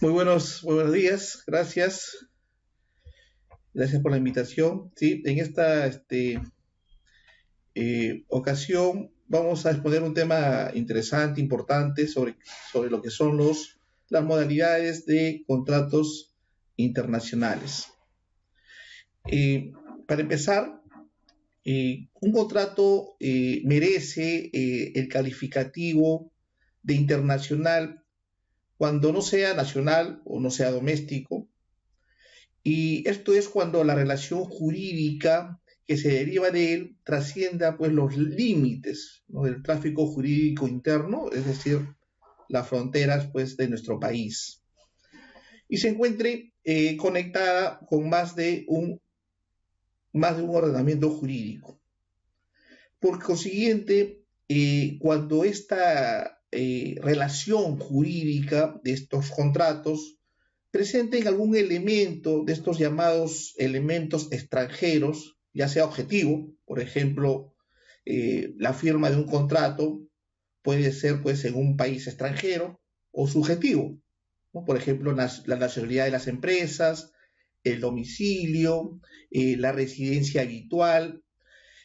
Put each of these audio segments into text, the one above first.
Muy buenos días, gracias, gracias por la invitación. Sí, en esta ocasión vamos a exponer un tema interesante, importante sobre lo que son las modalidades de contratos internacionales. Para empezar, un contrato merece el calificativo de internacional cuando no sea nacional o no sea doméstico. Y esto es cuando la relación jurídica que se deriva de él trascienda pues los límites, ¿no?, del tráfico jurídico interno, es decir, las fronteras pues de nuestro país, y se encuentre conectada con más de un ordenamiento jurídico. Por consiguiente, cuando esta relación jurídica de estos contratos presenten algún elemento de estos llamados elementos extranjeros, ya sea objetivo, por ejemplo, la firma de un contrato puede ser pues en un país extranjero, o subjetivo, ¿no? Por ejemplo, la nacionalidad de las empresas, el domicilio, la residencia habitual,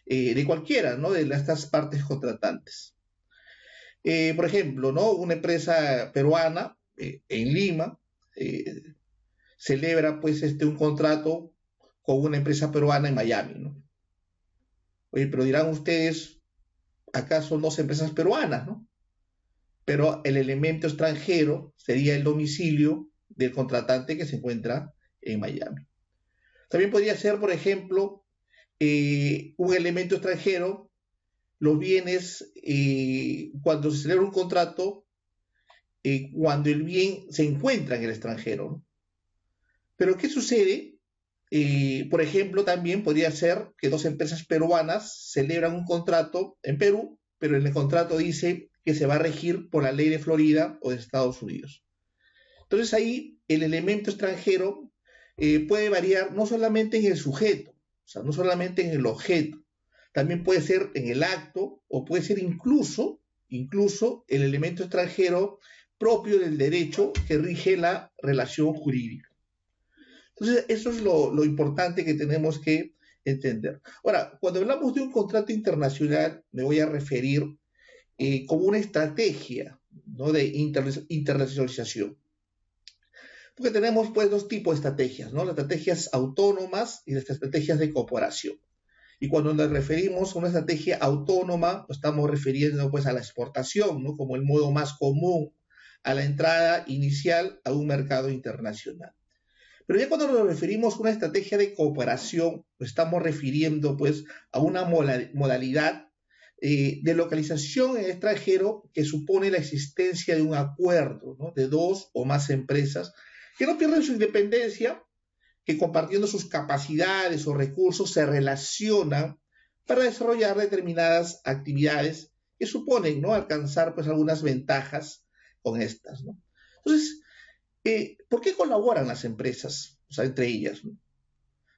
de cualquiera, ¿no?, de estas partes contratantes. Por ejemplo, ¿no?, una empresa peruana en Lima eh, celebra pues un contrato con una empresa peruana en Miami, ¿no? Oye, pero dirán ustedes, acá son dos empresas peruanas, ¿no? Pero el elemento extranjero sería el domicilio del contratante que se encuentra en Miami. También podría ser, por ejemplo, un elemento extranjero, los bienes, cuando se celebra un contrato, cuando el bien se encuentra en el extranjero, ¿no? Pero ¿qué sucede? Por ejemplo, también podría ser que dos empresas peruanas celebran un contrato en Perú, pero en el contrato dice que se va a regir por la ley de Florida o de Estados Unidos. Entonces ahí el elemento extranjero puede variar no solamente en el sujeto, o sea, no solamente en el objeto, también puede ser en el acto o puede ser incluso el elemento extranjero propio del derecho que rige la relación jurídica. Entonces, eso es lo importante que tenemos que entender. Ahora, cuando hablamos de un contrato internacional, me voy a referir como una estrategia, ¿no?, de internacionalización. Porque tenemos pues dos tipos de estrategias, ¿no? Las estrategias autónomas y las estrategias de cooperación. Y cuando nos referimos a una estrategia autónoma, nos estamos refiriendo pues a la exportación, ¿no?, como el modo más común a la entrada inicial a un mercado internacional. Pero ya cuando nos referimos a una estrategia de cooperación, nos estamos refiriendo pues a una modalidad de localización en el extranjero que supone la existencia de un acuerdo, ¿no?, de dos o más empresas que no pierden su independencia, que compartiendo sus capacidades o recursos se relacionan para desarrollar determinadas actividades que suponen, ¿no?, alcanzar pues algunas ventajas con estas, ¿no? Entonces, ¿por qué colaboran las empresas? O sea, entre ellas, ¿no? O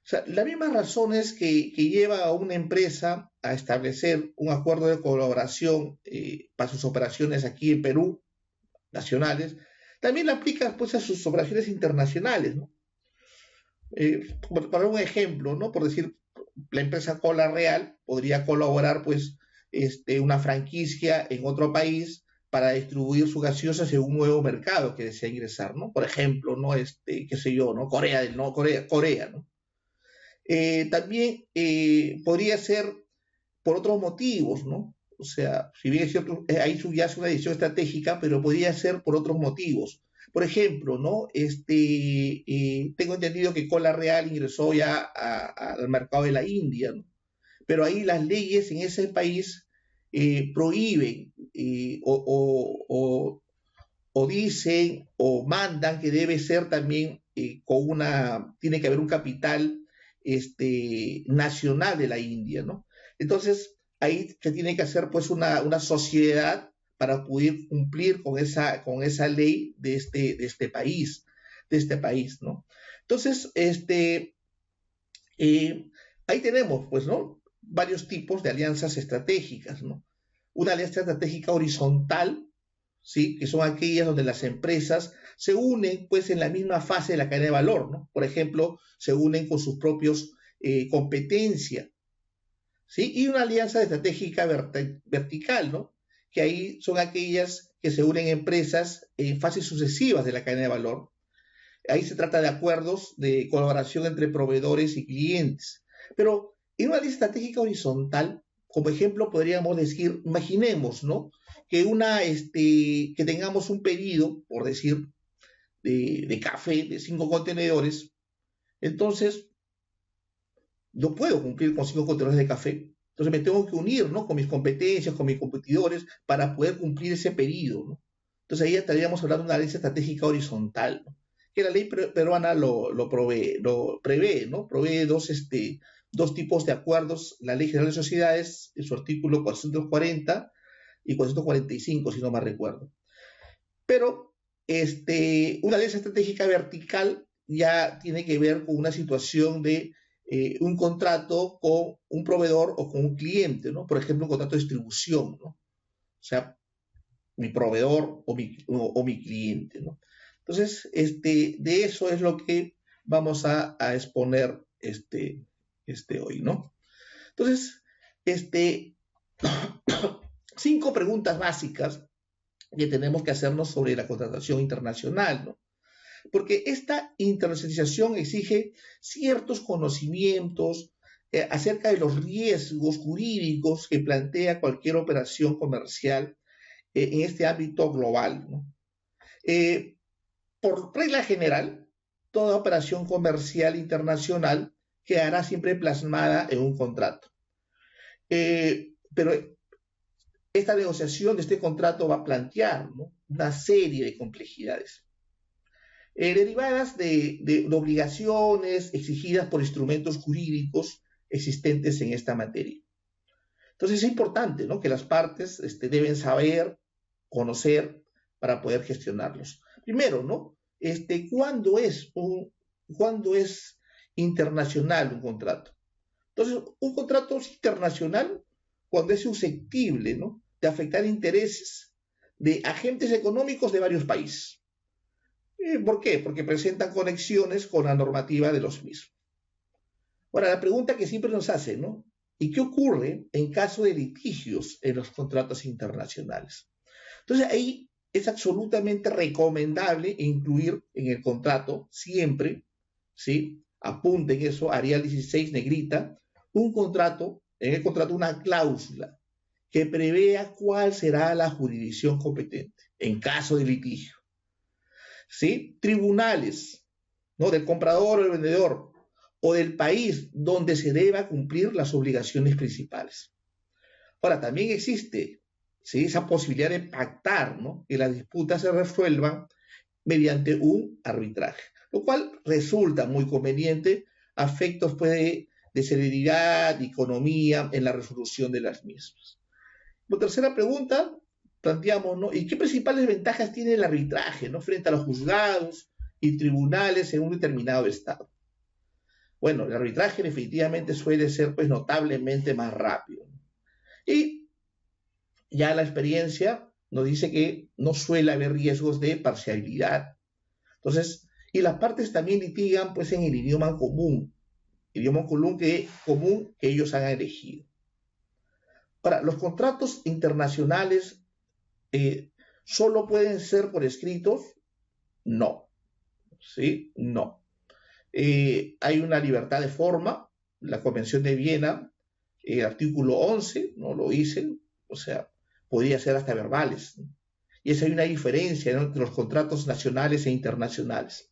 sea, las mismas razones que lleva a una empresa a establecer un acuerdo de colaboración para sus operaciones aquí en Perú, nacionales, también la aplica pues a sus operaciones internacionales, ¿no? Para un ejemplo, ¿no? Por decir, la empresa Cola Real podría colaborar pues una franquicia en otro país para distribuir sus gaseosas en un nuevo mercado que desea ingresar, ¿no? Por ejemplo, ¿no? Qué sé yo, ¿no? Corea del no Corea, ¿no? También podría ser por otros motivos, ¿no? O sea, si bien es cierto, ahí subyace una decisión estratégica, pero podría ser por otros motivos. Por ejemplo, ¿no? Tengo entendido que Cola Real ingresó ya al mercado de la India, ¿no? Pero ahí las leyes en ese país prohíben o dicen o mandan que debe ser también tiene que haber un capital nacional de la India, ¿no? Entonces, ahí se tiene que hacer pues una sociedad para poder cumplir con esa ley de este país, ¿no? Entonces, ahí tenemos, pues, ¿no?, varios tipos de alianzas estratégicas, ¿no? Una alianza estratégica horizontal ¿sí? Que son aquellas donde las empresas se unen pues en la misma fase de la cadena de valor, ¿no? Por ejemplo, se unen con sus propios competencias, ¿sí? Y una alianza estratégica vertical, ¿no? Que ahí son aquellas que se unen empresas en fases sucesivas de la cadena de valor. Ahí se trata de acuerdos de colaboración entre proveedores y clientes. Pero en una alianza estratégica horizontal, como ejemplo, podríamos decir, imaginemos, ¿no? Que tengamos un pedido, por decir, de café de 5 contenedores. Entonces, yo puedo cumplir con 5 contenedores de café. Entonces me tengo que unir, ¿no? Con mis competencias, con mis competidores, para poder cumplir ese pedido, ¿no? Entonces ahí estaríamos hablando de una alianza estratégica horizontal, ¿no? Que la ley peruana lo prevé, ¿no? Provee dos tipos de acuerdos, la Ley General de Sociedades, en su artículo 440 y 445, si no mal recuerdo. Pero una alianza estratégica vertical ya tiene que ver con una situación de un contrato con un proveedor o con un cliente, ¿no? Por ejemplo, un contrato de distribución, ¿no? O sea, mi proveedor o mi cliente, ¿no? Entonces, de eso es lo que vamos a exponer hoy, ¿no? Entonces, 5 preguntas básicas que tenemos que hacernos sobre la contratación internacional, ¿no? Porque esta internacionalización exige ciertos conocimientos acerca de los riesgos jurídicos que plantea cualquier operación comercial en este ámbito global, ¿no? Eh, por regla general, toda operación comercial internacional quedará siempre plasmada en un contrato. Pero esta negociación de este contrato va a plantear, ¿no? Una serie de complejidades derivadas de obligaciones exigidas por instrumentos jurídicos existentes en esta materia. Entonces es importante, ¿no? Que las partes deben saber, conocer para poder gestionarlos. Primero, ¿no? ¿Cuándo es internacional un contrato? Entonces, un contrato es internacional cuando es susceptible, ¿no? De afectar intereses de agentes económicos de varios países. ¿Por qué? Porque presentan conexiones con la normativa de los mismos. Ahora, la pregunta que siempre nos hace, ¿no? ¿Y qué ocurre en caso de litigios en los contratos internacionales? Entonces, ahí es absolutamente recomendable incluir en el contrato siempre, ¿sí? Apunten eso, Arial 16, negrita, en el contrato una cláusula que prevea cuál será la jurisdicción competente en caso de litigio. ¿Sí? Tribunales, ¿no? Del comprador o del vendedor, o del país donde se deba cumplir las obligaciones principales. Ahora, también existe, ¿sí? Esa posibilidad de pactar, ¿no? Que las disputas se resuelvan mediante un arbitraje, lo cual resulta muy conveniente a efectos pues, de celeridad y economía en la resolución de las mismas. Como tercera pregunta, planteamos, ¿no? ¿Y qué principales ventajas tiene el arbitraje, ¿no? Frente a los juzgados y tribunales en un determinado estado? Bueno, el arbitraje definitivamente suele ser pues notablemente más rápido. Y ya la experiencia nos dice que no suele haber riesgos de parcialidad. Entonces, y las partes también litigan pues en el idioma común que ellos han elegido. Ahora, los contratos internacionales solo pueden ser por escritos, no, ¿sí? No. Hay una libertad de forma, la Convención de Viena, artículo 11, no lo dicen, o sea, podría ser hasta verbales, ¿no? Y esa hay una diferencia, ¿no? Entre los contratos nacionales e internacionales.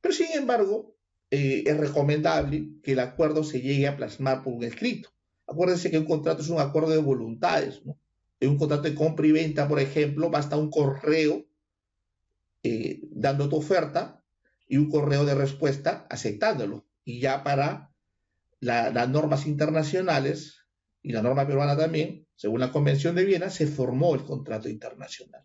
Pero sin embargo, es recomendable que el acuerdo se llegue a plasmar por un escrito. Acuérdense que un contrato es un acuerdo de voluntades, ¿no? En un contrato de compra y venta, por ejemplo, basta un correo dando tu oferta y un correo de respuesta aceptándolo. Y ya para las normas internacionales y la norma peruana también, según la Convención de Viena, se formó el contrato internacional.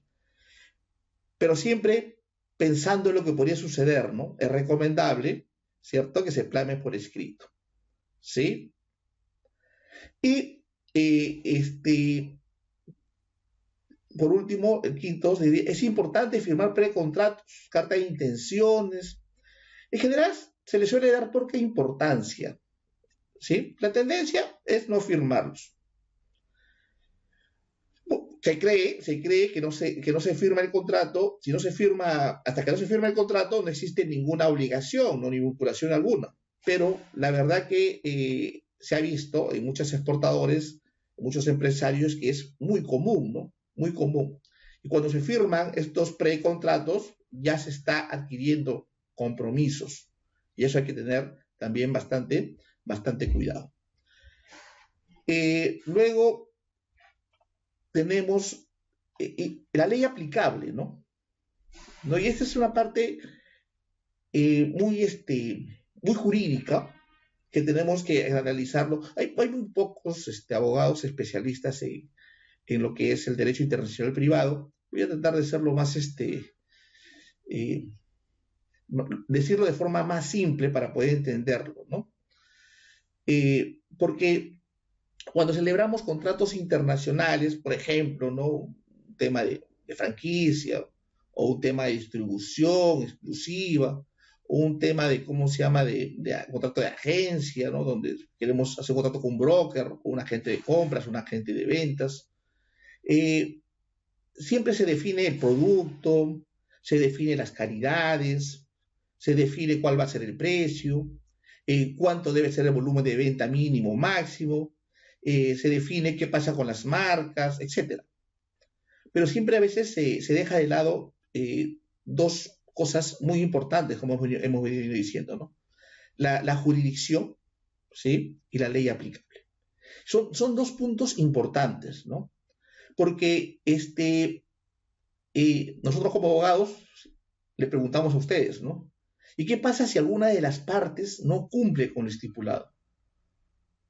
Pero siempre pensando en lo que podría suceder, ¿no? Es recomendable, ¿cierto?, que se plasme por escrito, ¿sí? Y por último, el quinto, es importante firmar precontratos, carta de intenciones. En general, se le suele dar poca importancia, ¿sí? La tendencia es no firmarlos. Se cree que no se firma el contrato. Si no se firma, hasta que no se firma el contrato, no existe ninguna obligación, no, ni vinculación alguna. Pero la verdad que se ha visto en muchos exportadores, en muchos empresarios, que es muy común, ¿no? Muy común. Y cuando se firman estos precontratos, ya se está adquiriendo compromisos. Y eso hay que tener también bastante cuidado. Luego tenemos la ley aplicable, ¿no? ¿No? Y esta es una parte muy jurídica que tenemos que analizarlo. Hay muy pocos abogados especialistas en lo que es el derecho internacional privado. Voy a tratar de hacerlo más, eh, decirlo de forma más simple para poder entenderlo, ¿no? Porque cuando celebramos contratos internacionales, por ejemplo, ¿no? Un tema de franquicia, o un tema de distribución exclusiva, o un tema de, ¿cómo se llama?, de contrato de agencia, ¿no? Donde queremos hacer un contrato con un broker, con un agente de compras, un agente de ventas. Siempre se define el producto, se define las calidades, se define cuál va a ser el precio, cuánto debe ser el volumen de venta mínimo o máximo, se define qué pasa con las marcas, etcétera. Pero siempre a veces se deja de lado dos cosas muy importantes, como hemos venido diciendo, ¿no? La jurisdicción, ¿sí? Y la ley aplicable. Son dos puntos importantes, ¿no? Porque nosotros como abogados le preguntamos a ustedes, ¿no? ¿Y qué pasa si alguna de las partes no cumple con lo estipulado?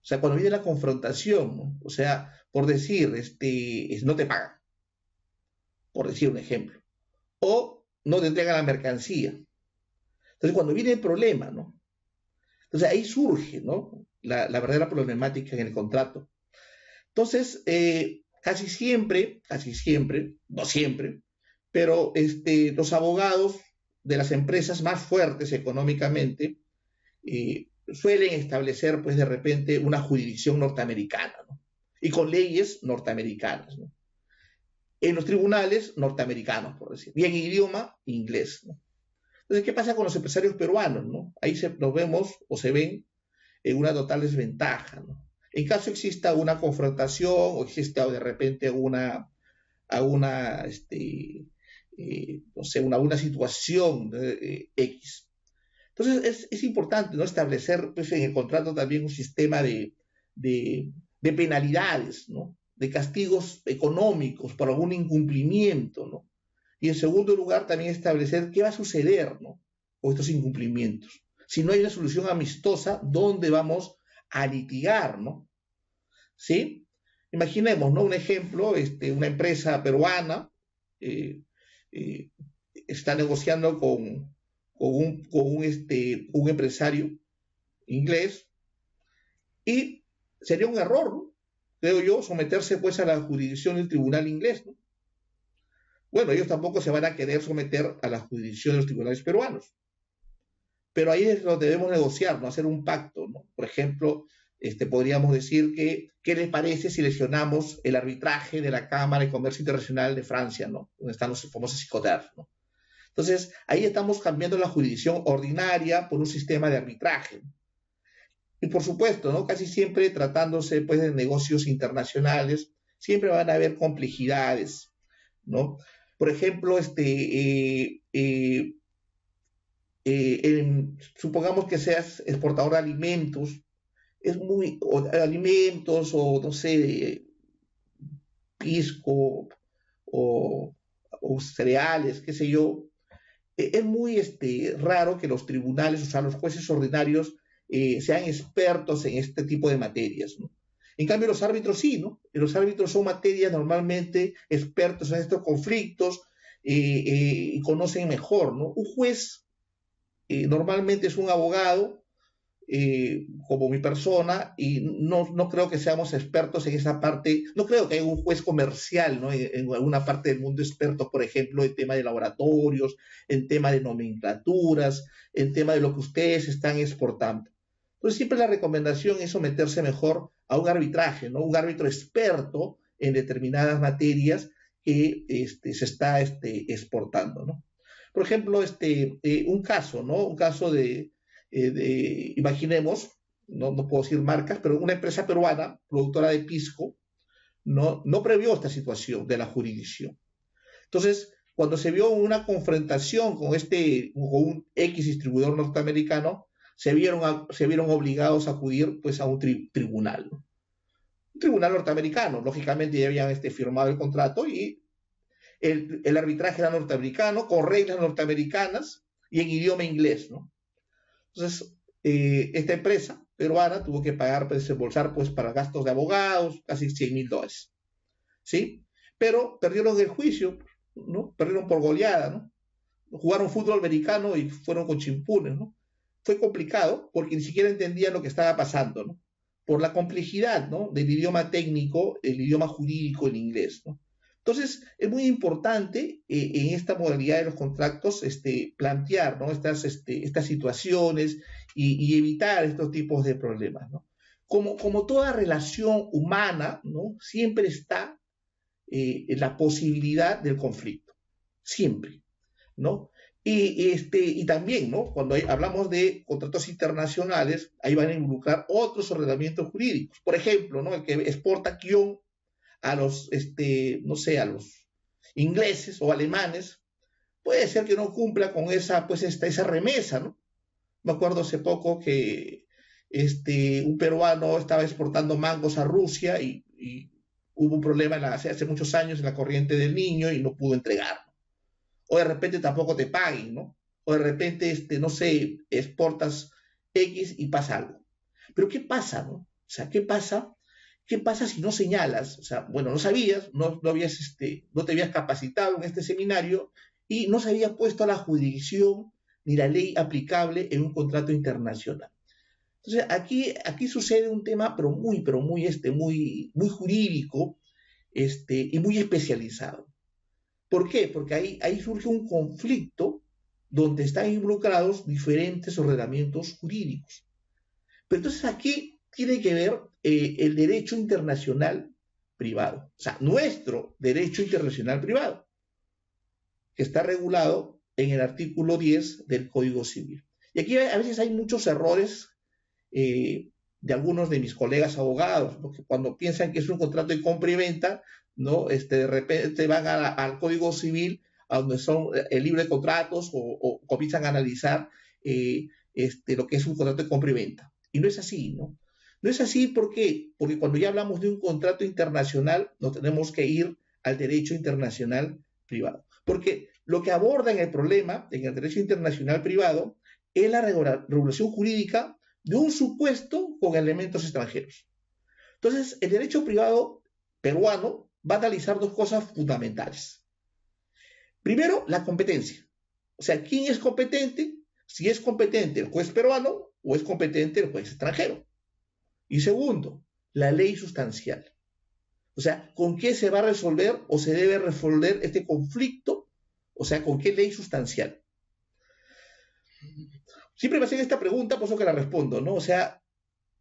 O sea, cuando viene la confrontación, ¿no? O sea, por decir, no te pagan, por decir un ejemplo, o no te entregan la mercancía. Entonces, cuando viene el problema, ¿no? Entonces ahí surge, ¿no? La verdadera problemática en el contrato. Entonces, casi siempre, no siempre, pero los abogados de las empresas más fuertes económicamente suelen establecer, pues, de repente una jurisdicción norteamericana, ¿no? Y con leyes norteamericanas, ¿no? En los tribunales norteamericanos, por decir, y en idioma inglés, ¿no? Entonces, ¿qué pasa con los empresarios peruanos, ¿no? Ahí nos vemos o se ven en una total desventaja, ¿no? En caso exista una confrontación o exista de repente no sé, una situación X. Entonces es importante, ¿no?, establecer, pues, en el contrato también un sistema de penalidades, ¿no?, de castigos económicos por algún incumplimiento, ¿no? Y en segundo lugar, también establecer qué va a suceder, ¿no?, con estos incumplimientos. Si no hay una solución amistosa, ¿dónde vamos a litigar, ¿no? ¿Sí? Imaginemos, ¿no?, un ejemplo, una empresa peruana eh, eh, está negociando con un empresario inglés, y sería un error, ¿no?, creo yo, someterse, pues, a la jurisdicción del tribunal inglés, ¿no? Bueno, ellos tampoco se van a querer someter a la jurisdicción de los tribunales peruanos, pero ahí es donde debemos negociar, ¿no?, hacer un pacto, ¿no? Por ejemplo, podríamos decir ¿qué les parece si lesionamos el arbitraje de la Cámara de Comercio Internacional de Francia, ¿no?, donde están los famosos SICOTER, ¿no? Entonces, ahí estamos cambiando la jurisdicción ordinaria por un sistema de arbitraje. Y por supuesto, ¿no?, casi siempre tratándose, pues, de negocios internacionales, siempre van a haber complejidades, ¿no? Por ejemplo, supongamos que seas exportador de alimentos, o alimentos, o no sé, pisco, o, o cereales, qué sé yo. Es muy raro que los tribunales, o sea, los jueces ordinarios, sean expertos en este tipo de materias, ¿no? En cambio, los árbitros sí, ¿no? Los árbitros son materias normalmente expertos en estos conflictos, y conocen mejor, ¿no? Un juez normalmente es un abogado como mi persona, y no creo que seamos expertos en esa parte. No creo que haya un juez comercial, ¿no? En alguna parte del mundo experto, por ejemplo, en tema de laboratorios, en tema de nomenclaturas, en tema de lo que ustedes están exportando. Entonces siempre la recomendación es someterse mejor a un arbitraje, ¿no? Un árbitro experto en determinadas materias que se está exportando, ¿no? Por ejemplo, un caso, ¿no? Un caso imaginemos, no puedo decir marcas, pero una empresa peruana, productora de pisco, no previó esta situación de la jurisdicción. Entonces, cuando se vio una confrontación con un X distribuidor norteamericano, se vieron obligados a acudir pues, a un tribunal, ¿no? Un tribunal norteamericano. Lógicamente ya habían firmado el contrato y el arbitraje era norteamericano, con reglas norteamericanas y en idioma inglés, ¿no? Entonces, esta empresa peruana tuvo que pagar, pues, desembolsar pues, para gastos de abogados, casi $100,000, ¿sí? Pero perdieron el juicio, ¿no? Perdieron por goleada, ¿no? Jugaron fútbol americano y fueron con chimpunes, ¿no? Fue complicado porque ni siquiera entendían lo que estaba pasando, ¿no? Por la complejidad, ¿no? Del idioma técnico, el idioma jurídico en inglés, ¿no? Entonces, es muy importante en esta modalidad de los contratos plantear, ¿no? Estas situaciones y evitar estos tipos de problemas, ¿no? Como toda relación humana, ¿no? Siempre está la posibilidad del conflicto, siempre, ¿no? Y también, ¿no? Cuando hablamos de contratos internacionales, ahí van a involucrar otros ordenamientos jurídicos. Por ejemplo, ¿no? El que exporta guión a los, no sé, a los ingleses o alemanes, puede ser que no cumpla con esa remesa, ¿no? Me acuerdo hace poco que un peruano estaba exportando mangos a Rusia y hubo un problema hace muchos años en la corriente del Niño y no pudo entregar. O de repente tampoco te paguen, ¿no? O de repente, no sé, exportas X y pasa algo. Pero ¿qué pasa, no? O sea, ¿qué pasa? ¿Qué pasa si no señalas? O sea, bueno, no sabías, no te habías capacitado en este seminario y no se había puesto a la jurisdicción ni la ley aplicable en un contrato internacional. Entonces, aquí sucede un tema, muy jurídico, y muy especializado. ¿Por qué? Porque ahí surge un conflicto donde están involucrados diferentes ordenamientos jurídicos. Pero entonces aquí tiene que ver el derecho internacional privado, o sea, nuestro derecho internacional privado, que está regulado en el artículo 10 del Código Civil. Y aquí a veces hay muchos errores de algunos de mis colegas abogados, porque cuando piensan que es un contrato de compra y venta, ¿no? De repente van al Código Civil, a donde son el libre de contratos, o comienzan a analizar lo que es un contrato de compra y venta. Y no es así, ¿no? No es así porque cuando ya hablamos de un contrato internacional, nos tenemos que ir al derecho internacional privado. Porque lo que aborda en el problema, en el derecho internacional privado, es la regulación jurídica de un supuesto con elementos extranjeros. Entonces, el derecho privado peruano va a analizar dos cosas fundamentales. Primero, la competencia. O sea, ¿quién es competente? Si es competente el juez peruano o es competente el juez extranjero. Y segundo, la ley sustancial. O sea, ¿con qué se va a resolver o se debe resolver este conflicto? O sea, ¿con qué ley sustancial? Siempre me hacen esta pregunta, por eso que la respondo, ¿no? O sea,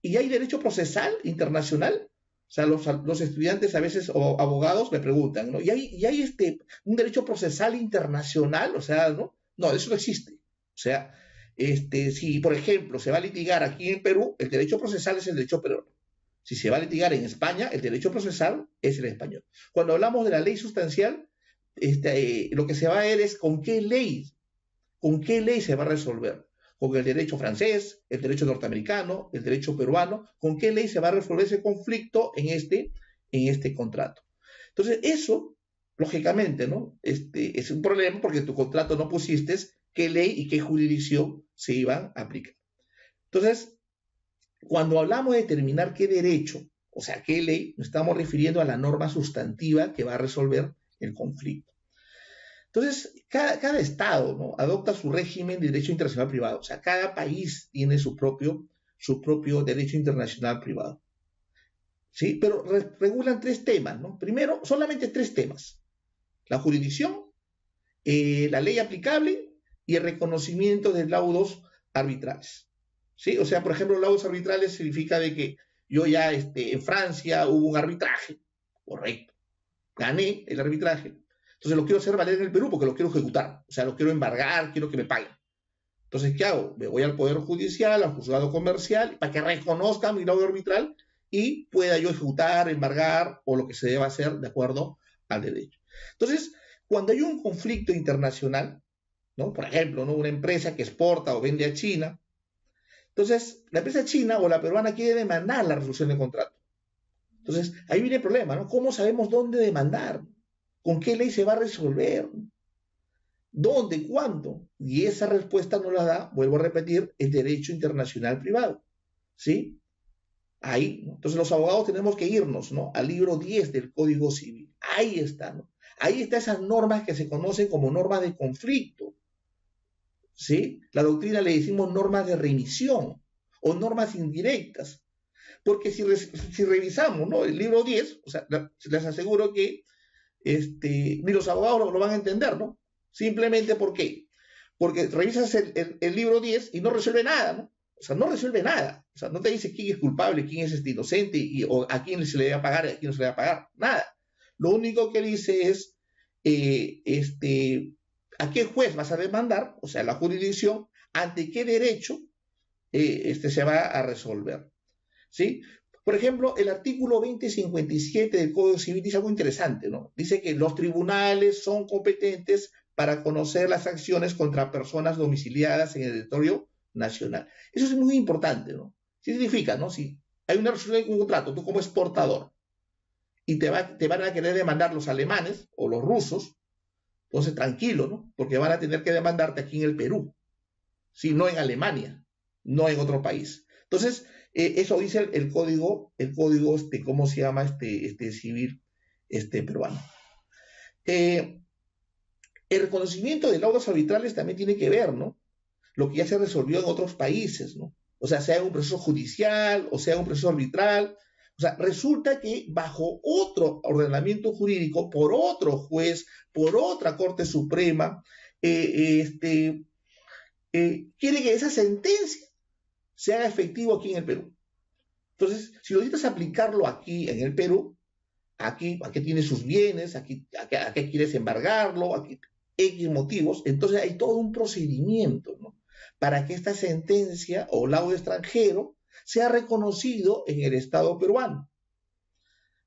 ¿y hay derecho procesal internacional? O sea, los estudiantes a veces o abogados me preguntan, ¿no? ¿Y hay un derecho procesal internacional? O sea, ¿no? No, eso no existe. O sea, si, por ejemplo, se va a litigar aquí en Perú, el derecho procesal es el derecho peruano. Si se va a litigar en España, el derecho procesal es el español. Cuando hablamos de la ley sustancial, lo que se va a ver es con qué ley se va a resolver. Con el derecho francés, el derecho norteamericano, el derecho peruano, con qué ley se va a resolver ese conflicto en este contrato. Entonces, eso, lógicamente, ¿no? Es un problema porque en tu contrato no pusiste qué ley y qué jurisdicción se iban a aplicar. Entonces, cuando hablamos de determinar qué derecho, o sea, qué ley, nos estamos refiriendo a la norma sustantiva que va a resolver el conflicto. Entonces, cada Estado, ¿no? Adopta su régimen de derecho internacional privado. O sea, cada país tiene su propio su propio derecho internacional privado. ¿Sí? Pero regulan tres temas, ¿no? Primero, solamente tres temas: la jurisdicción, la ley aplicable y el reconocimiento de laudos arbitrales. ¿Sí? O sea, por ejemplo, laudos arbitrales significa de que yo ya en Francia hubo un arbitraje, correcto, gané el arbitraje, entonces lo quiero hacer valer en el Perú porque lo quiero ejecutar, o sea, lo quiero embargar, quiero que me paguen. Entonces, ¿qué hago? Me voy al Poder Judicial, al Juzgado Comercial, para que reconozca mi laudo arbitral y pueda yo ejecutar, embargar o lo que se deba hacer de acuerdo al derecho. Entonces, cuando hay un conflicto internacional, ¿no? Por ejemplo, ¿no? Una empresa que exporta o vende a China, entonces la empresa china o la peruana quiere demandar la resolución del contrato. Entonces, ahí viene el problema, ¿no? ¿Cómo sabemos dónde demandar? ¿Con qué ley se va a resolver? ¿Dónde? ¿Cuándo? Y esa respuesta nos la da, vuelvo a repetir, el derecho internacional privado. ¿Sí? Ahí, ¿no? Entonces los abogados tenemos que irnos, ¿no? Al libro 10 del Código Civil. Ahí está, ¿no? Ahí están esas normas que se conocen como normas de conflicto. ¿Sí? La doctrina le decimos normas de remisión o normas indirectas. Porque si revisamos, ¿no? El libro 10, o sea, les aseguro que ni los abogados lo van a entender, ¿no? Simplemente ¿por qué? Porque revisas el libro 10 y no resuelve nada, ¿no? O sea, no resuelve nada. O sea, no te dice quién es culpable, quién es inocente, o a quién se le debe pagar y a quién no se le debe pagar. Nada. Lo único que dice es a qué juez vas a demandar, o sea, la jurisdicción, ante qué derecho se va a resolver. ¿Sí? Por ejemplo, el artículo 2057 del Código Civil dice algo interesante, ¿no? Dice que los tribunales son competentes para conocer las acciones contra personas domiciliadas en el territorio nacional. Eso es muy importante, ¿no? ¿Qué significa, no? Si hay una resolución de un contrato, tú como exportador, y te van a querer demandar los alemanes o los rusos, entonces tranquilo, ¿no? Porque van a tener que demandarte aquí en el Perú, ¿sí? No en Alemania, no en otro país. Entonces, eso dice el código, ¿cómo se llama? Civil peruano. El reconocimiento de laudos arbitrales también tiene que ver, ¿no? Lo que ya se resolvió en otros países, ¿no? O sea un proceso judicial, o sea un proceso arbitral. O sea, resulta que bajo otro ordenamiento jurídico, por otro juez, por otra Corte Suprema, quiere que esa sentencia se haga efectivo aquí en el Perú. Entonces, si lo necesitas aplicarlo aquí en el Perú, aquí tiene sus bienes, aquí quieres embargarlo, aquí X motivos, entonces hay todo un procedimiento, ¿no? Para que esta sentencia o laudo extranjero sea reconocido en el Estado peruano,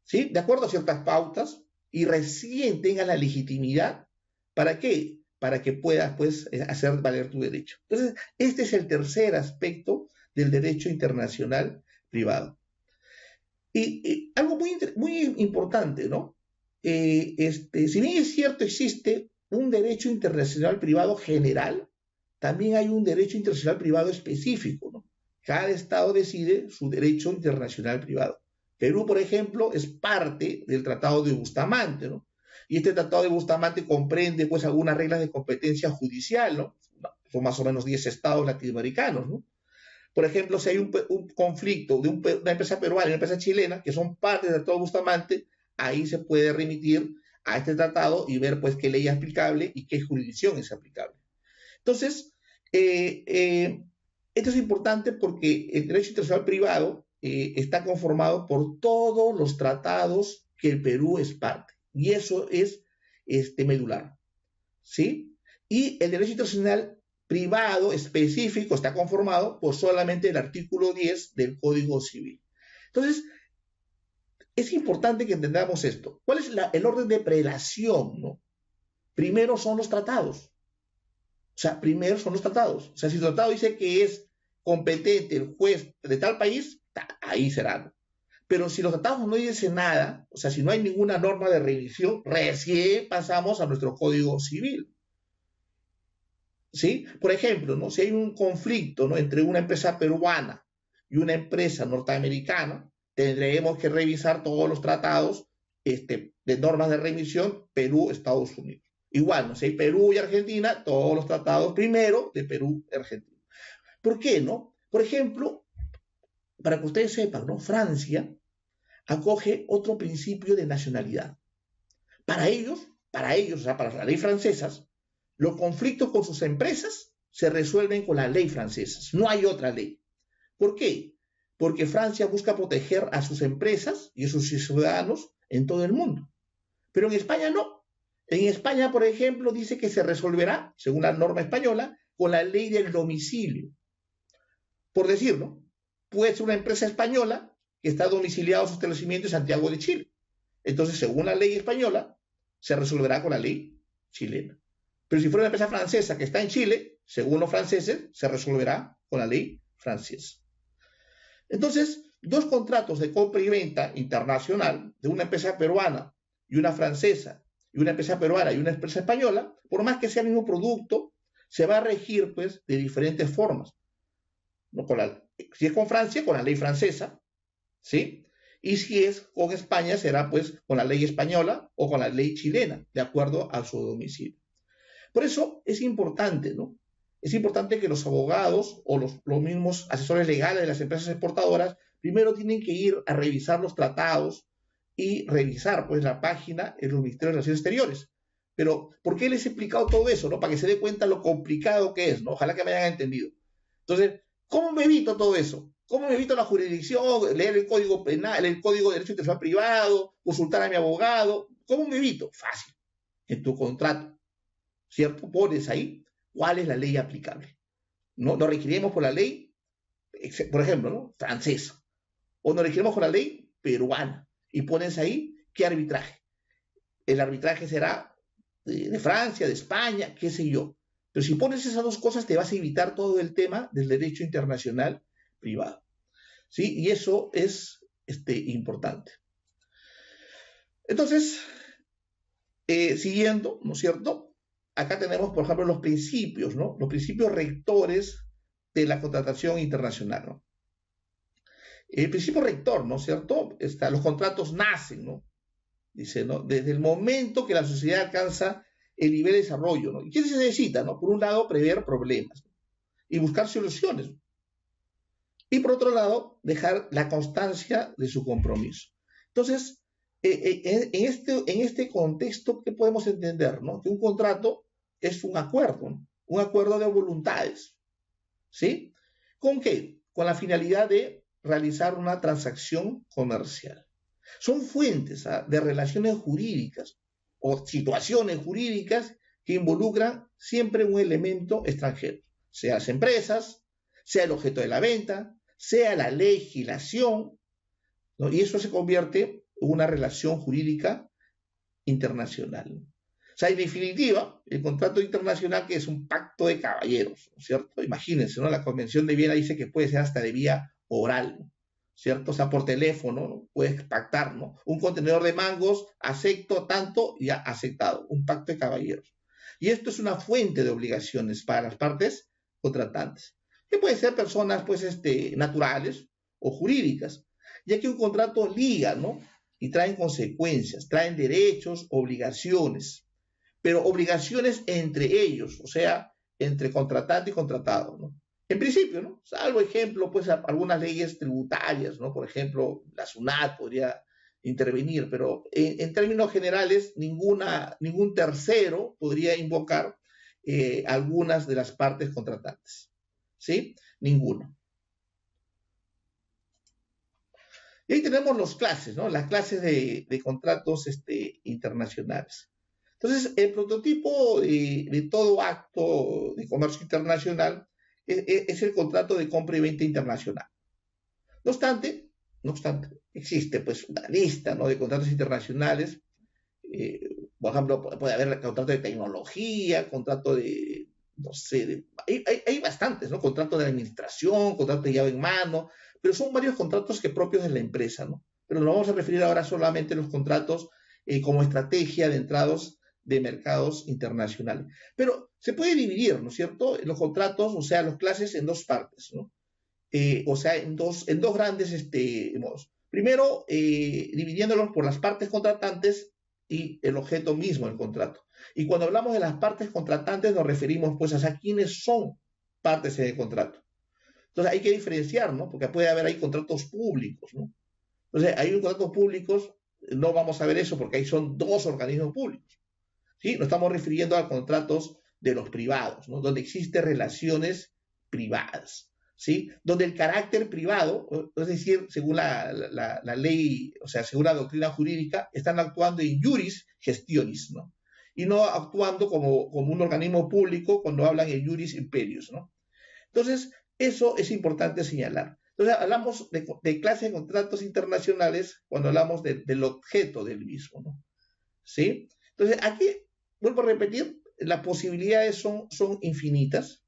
¿sí? De acuerdo a ciertas pautas y recién tenga la legitimidad. ¿Para qué? Para que puedas, pues, hacer valer tu derecho. Entonces, este es el tercer aspecto del derecho internacional privado. Y algo muy importante, ¿no? Si bien es cierto, existe un derecho internacional privado general, también hay un derecho internacional privado específico, ¿no? Cada estado decide su derecho internacional privado. Perú, por ejemplo, es parte del Tratado de Bustamante, ¿no? Y este Tratado de Bustamante comprende, pues, algunas reglas de competencia judicial, ¿no? Son más o menos 10 estados latinoamericanos, ¿no? Por ejemplo, si hay un conflicto de una empresa peruana y una empresa chilena, que son parte del Tratado de Bustamante, ahí se puede remitir a este tratado y ver, pues, qué ley es aplicable y qué jurisdicción es aplicable. Entonces, esto es importante porque el derecho internacional privado está conformado por todos los tratados que el Perú es parte. Y eso es medular. ¿Sí? Y el derecho internacional privado específico está conformado por solamente el artículo 10 del Código Civil. Entonces, es importante que entendamos esto. ¿Cuál es el orden de prelación, ¿no? Primero son los tratados. O sea, primero son los tratados. O sea, si el tratado dice que es competente el juez de tal país, ahí será, ¿no? Pero si los tratados no dicen nada, o sea, si no hay ninguna norma de revisión, recién pasamos a nuestro Código Civil. ¿Sí? Por ejemplo, ¿no? Si hay un conflicto, ¿no?, entre una empresa peruana y una empresa norteamericana, tendremos que revisar todos los tratados de normas de remisión Perú-Estados Unidos. Igual, ¿no? Si hay Perú y Argentina, todos los tratados primero de Perú y Argentina. ¿Por qué, no? Por ejemplo, para que ustedes sepan, ¿no? Francia acoge otro principio de nacionalidad. Para ellos, o sea, para las leyes francesas, los conflictos con sus empresas se resuelven con la ley francesa. No hay otra ley. ¿Por qué? Porque Francia busca proteger a sus empresas y a sus ciudadanos en todo el mundo. Pero en España no. En España, por ejemplo, dice que se resolverá, según la norma española, con la ley del domicilio. Por decirlo, puede ser una empresa española que está domiciliado a su establecimiento en Santiago de Chile. Entonces, según la ley española, se resolverá con la ley chilena. Pero si fuera una empresa francesa que está en Chile, según los franceses, se resolverá con la ley francesa. Entonces, dos contratos de compra y venta internacional de una empresa peruana y una francesa, y una empresa peruana y una empresa española, por más que sea el mismo producto, se va a regir pues de diferentes formas. ¿No? Si es con Francia, con la ley francesa, ¿sí? Y si es con España, será pues con la ley española o con la ley chilena, de acuerdo a su domicilio. Por eso es importante, ¿no? Es importante que los abogados o los mismos asesores legales de las empresas exportadoras primero tienen que ir a revisar los tratados y revisar pues la página en los Ministerios de Relaciones Exteriores. Pero, ¿por qué les he explicado todo eso? ¿No? Para que se dé cuenta lo complicado que es, ¿no? Ojalá que me hayan entendido. Entonces, ¿cómo me evito todo eso? ¿Cómo me evito la jurisdicción, leer el código penal, el código de derecho internacional privado, consultar a mi abogado? ¿Cómo me evito? Fácil. En tu contrato, ¿cierto? Pones ahí cuál es la ley aplicable. No nos requerimos por la ley, por ejemplo, ¿no? Francesa. O nos requerimos por la ley peruana. Y pones ahí qué arbitraje. El arbitraje será de Francia, de España, qué sé yo. Pero si pones esas dos cosas, te vas a evitar todo el tema del derecho internacional privado. ¿Sí? Y eso es importante. Entonces, siguiendo, ¿no es cierto? Acá tenemos, por ejemplo, los principios, ¿no? Los principios rectores de la contratación internacional, ¿no? El principio rector, ¿no es cierto? Los contratos nacen, ¿no? Dice, ¿no? Desde el momento que la sociedad alcanza el nivel de desarrollo, ¿no? ¿Y qué se necesita, no? Por un lado, prever problemas, ¿no? Y buscar soluciones. Y por otro lado, dejar la constancia de su compromiso. Entonces, en este contexto, ¿qué podemos entender, no? Que un contrato es un acuerdo, ¿no? Un acuerdo de voluntades, ¿sí? ¿Con qué? Con la finalidad de realizar una transacción comercial. Son fuentes de relaciones jurídicas o situaciones jurídicas que involucran siempre un elemento extranjero, sea las empresas, sea el objeto de la venta, sea la legislación, ¿no? Y eso se convierte en una relación jurídica internacional. O sea, en definitiva, el contrato internacional que es un pacto de caballeros, ¿no es cierto? Imagínense, ¿no? La Convención de Viena dice que puede ser hasta de vía oral, ¿no? ¿Cierto? O sea, por teléfono, ¿no? Puedes pactar, ¿no? Un contenedor de mangos, acepto tanto, ya aceptado, un pacto de caballeros. Y esto es una fuente de obligaciones para las partes contratantes, que pueden ser personas, pues, naturales o jurídicas, ya que un contrato liga, ¿no? Y traen consecuencias, traen derechos, obligaciones, pero obligaciones entre ellos, o sea, entre contratante y contratado, ¿no? En principio, ¿no? Salvo ejemplo, pues algunas leyes tributarias, ¿no? Por ejemplo, la SUNAT podría intervenir, pero en términos generales, ningún tercero podría invocar algunas de las partes contratantes, ¿sí? Ninguno. Y ahí tenemos las clases, ¿no? Las clases de contratos internacionales. Entonces, el prototipo de todo acto de comercio internacional es el contrato de compra y venta internacional. No obstante, existe pues una lista, ¿no? De contratos internacionales. Por ejemplo, puede haber contrato de tecnología, contrato de, no sé, hay bastantes, ¿no? Contrato de administración, contrato de llave en mano, pero son varios contratos que propios de la empresa, ¿no? Pero nos vamos a referir ahora solamente a los contratos como estrategia de entrados de mercados internacionales. Pero se puede dividir, ¿no es cierto?, los contratos, o sea, las clases en dos partes, ¿no? O sea, en dos grandes modos. Primero, dividiéndolos por las partes contratantes y el objeto mismo del contrato. Y cuando hablamos de las partes contratantes nos referimos pues a quiénes son partes en el contrato. Entonces hay que diferenciar, ¿no? Porque puede haber ahí contratos públicos, ¿no? Entonces, hay un contratos públicos, no vamos a ver eso porque ahí son dos organismos públicos, ¿sí? Nos estamos refiriendo a contratos de los privados, ¿no? Donde existen relaciones privadas, ¿sí? Donde el carácter privado, es decir, según la ley, o sea, según la doctrina jurídica, están actuando in juris gestionis, ¿no? Y no actuando como un organismo público cuando hablan en juris imperius, ¿no? Entonces, eso es importante señalar. Entonces, hablamos de clase de contratos internacionales cuando hablamos del objeto del mismo, ¿no? ¿Sí? Entonces, aquí, vuelvo a repetir, las posibilidades son infinitas,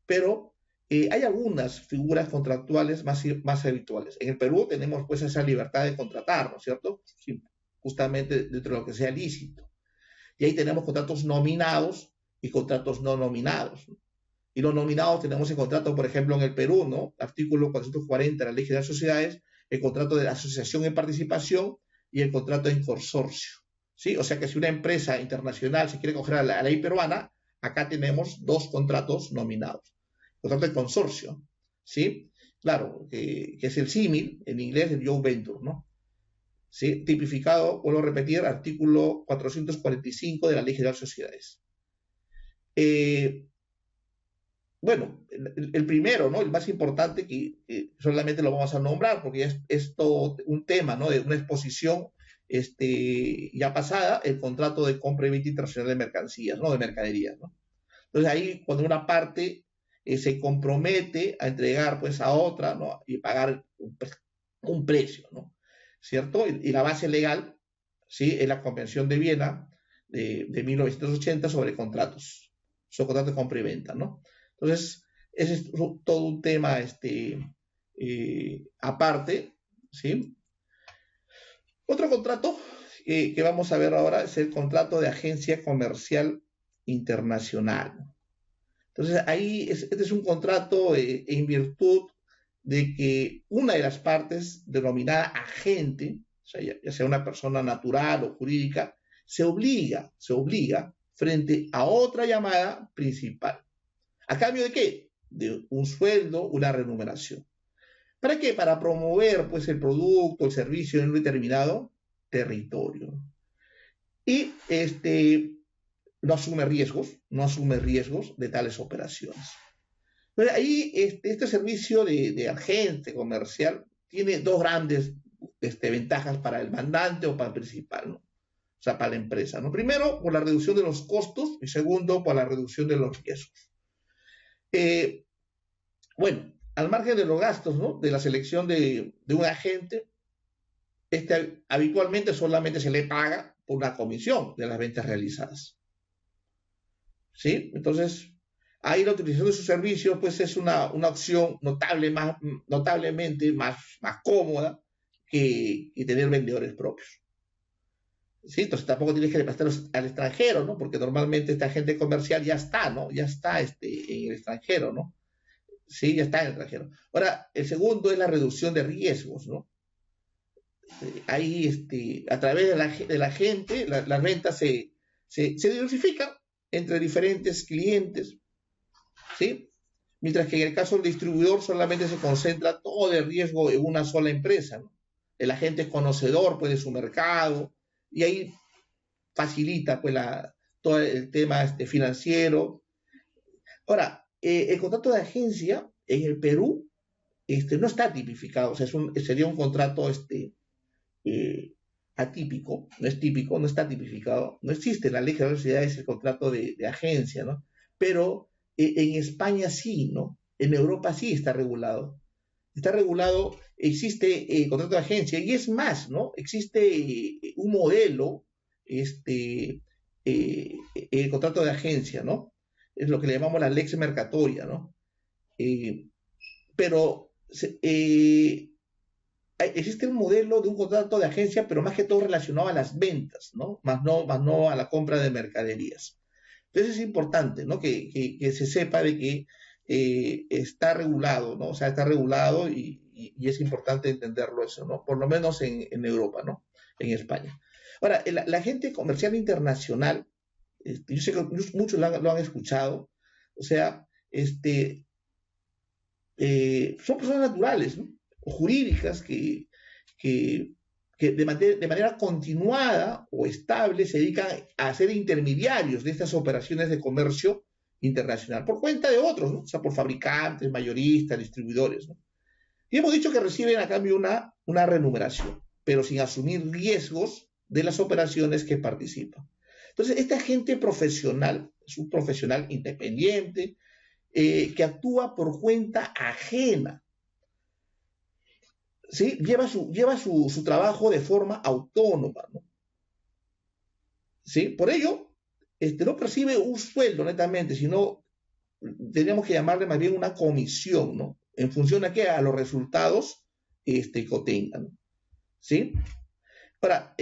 pero hay algunas figuras contractuales más habituales. En el Perú tenemos pues esa libertad de contratar, ¿no es cierto? Sí, justamente dentro de lo que sea lícito. Y ahí tenemos contratos nominados y contratos no nominados, ¿no? Y los nominados tenemos el contrato, por ejemplo, en el Perú, ¿no? Artículo 440 de la Ley General de Sociedades, el contrato de asociación en participación y el contrato en consorcio, ¿sí? O sea que si una empresa internacional se quiere coger a la ley peruana, acá tenemos dos contratos nominados. Contrato de consorcio, ¿sí? Claro, que es el símil, en inglés el joint venture, ¿no? ¿Sí? Tipificado, vuelvo a repetir, artículo 445 de la Ley General de Sociedades. Bueno, el primero, ¿no? El más importante, solamente lo vamos a nombrar porque es todo un tema, ¿no? De una exposición ya pasada, el contrato de compra y venta internacional de mercancías, ¿no? De mercaderías, ¿no? Entonces ahí cuando una parte se compromete a entregar pues a otra, ¿no? Y pagar un precio, ¿no? ¿Cierto? Y la base legal, ¿sí? Es la Convención de Viena de 1980 sobre contratos de compra y venta, ¿no? Entonces, ese es todo un tema aparte, ¿sí? Otro contrato que vamos a ver ahora es el contrato de agencia comercial internacional. Entonces, ahí este es un contrato en virtud de que una de las partes, denominada agente, o sea, ya sea una persona natural o jurídica, se obliga frente a otra llamada principal. ¿A cambio de qué? De un sueldo, una remuneración. ¿Para qué? Para promover pues, el producto, el servicio en un determinado territorio. Y no asume riesgos de tales operaciones. Pero ahí este servicio de agente comercial tiene dos grandes ventajas para el mandante o para el principal, ¿no? O sea, para la empresa, ¿no? Primero, por la reducción de los costos y segundo, por la reducción de los riesgos. Bueno, al margen de los gastos, ¿no? De la selección de un agente, habitualmente solamente se le paga por una comisión de las ventas realizadas. ¿Sí? Entonces, ahí la utilización de sus servicios pues es una opción notablemente más cómoda que tener vendedores propios. ¿Sí? Entonces tampoco tienes que prestarlos al extranjero, ¿no? Porque normalmente este agente comercial ya está, ¿no? Ya está en el extranjero, ¿no? Sí, ya está en el extranjero. Ahora, el segundo es la reducción de riesgos, ¿no? Ahí, a través de la gente, las ventas se diversifican entre diferentes clientes, ¿sí? Mientras que en el caso del distribuidor solamente se concentra todo el riesgo en una sola empresa, ¿no? El agente es conocedor pues, de su mercado y ahí facilita pues, todo el tema financiero. Ahora, el contrato de agencia en el Perú no está tipificado, o sea, sería un contrato atípico, no es típico, no está tipificado, no existe en la ley de sociedades el contrato de agencia, ¿no? Pero en España sí, ¿no? En Europa sí está regulado. Está regulado, existe contrato de agencia y es más, ¿no? Existe un modelo, el contrato de agencia, ¿no? Es lo que le llamamos la lex mercatoria, ¿no? Pero existe un modelo de un contrato de agencia, pero más que todo relacionado a las ventas, ¿no? Más no a la compra de mercaderías. Entonces es importante, ¿no? Que se sepa de que está regulado, ¿no? O sea, está regulado y es importante entenderlo eso, ¿no? Por lo menos en Europa, ¿no? En España. Ahora, la agente comercial internacional, yo sé que muchos lo han escuchado, o sea, son personas naturales, ¿no? O jurídicas que, que de manera continuada o estable se dedican a ser intermediarios de estas operaciones de comercio internacional por cuenta de otros, ¿no? O sea, por fabricantes, mayoristas, distribuidores, ¿no? Y hemos dicho que reciben a cambio una remuneración, pero sin asumir riesgos de las operaciones que participan. Entonces, esta gente profesional es un profesional independiente que actúa por cuenta ajena, ¿sí? Lleva su trabajo de forma autónoma, ¿no? ¿Sí? Por ello, no percibe un sueldo netamente, sino tendríamos que llamarle más bien una comisión, ¿no? En función a qué, a los resultados que obtengan, ¿sí? Ahora,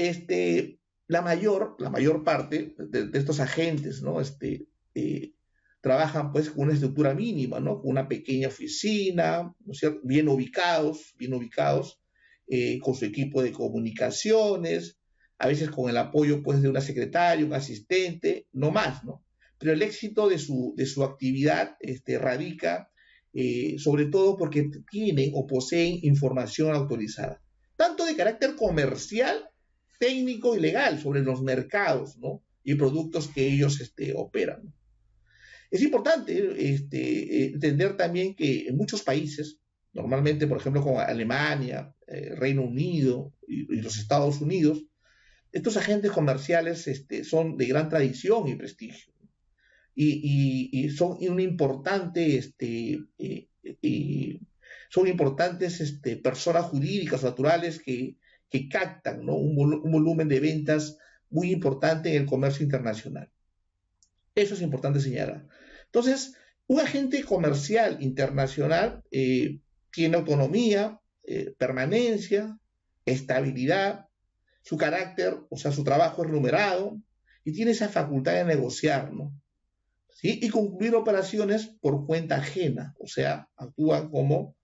la mayor parte de estos agentes, ¿no? Eh, trabajan pues con una estructura mínima, ¿no? Con una pequeña oficina, ¿no es cierto? Bien ubicados, con su equipo de comunicaciones, a veces con el apoyo pues de una secretaria, un asistente, no más, ¿no? Pero el éxito de su actividad radica sobre todo porque tienen o poseen información autorizada, tanto de carácter comercial, técnico y legal sobre los mercados, ¿no? Y productos que ellos operan. Es importante entender también que en muchos países, normalmente, por ejemplo, como Alemania, Reino Unido y los Estados Unidos, estos agentes comerciales son de gran tradición y prestigio y son un importante, son importantes personas jurídicas naturales que captan, ¿no? Un volumen de ventas muy importante en el comercio internacional. Eso es importante señalar. Entonces, un agente comercial internacional tiene autonomía, permanencia, estabilidad, su carácter, o sea, su trabajo es remunerado y tiene esa facultad de negociar, ¿no? ¿Sí? Y concluir operaciones por cuenta ajena, o sea, actúan como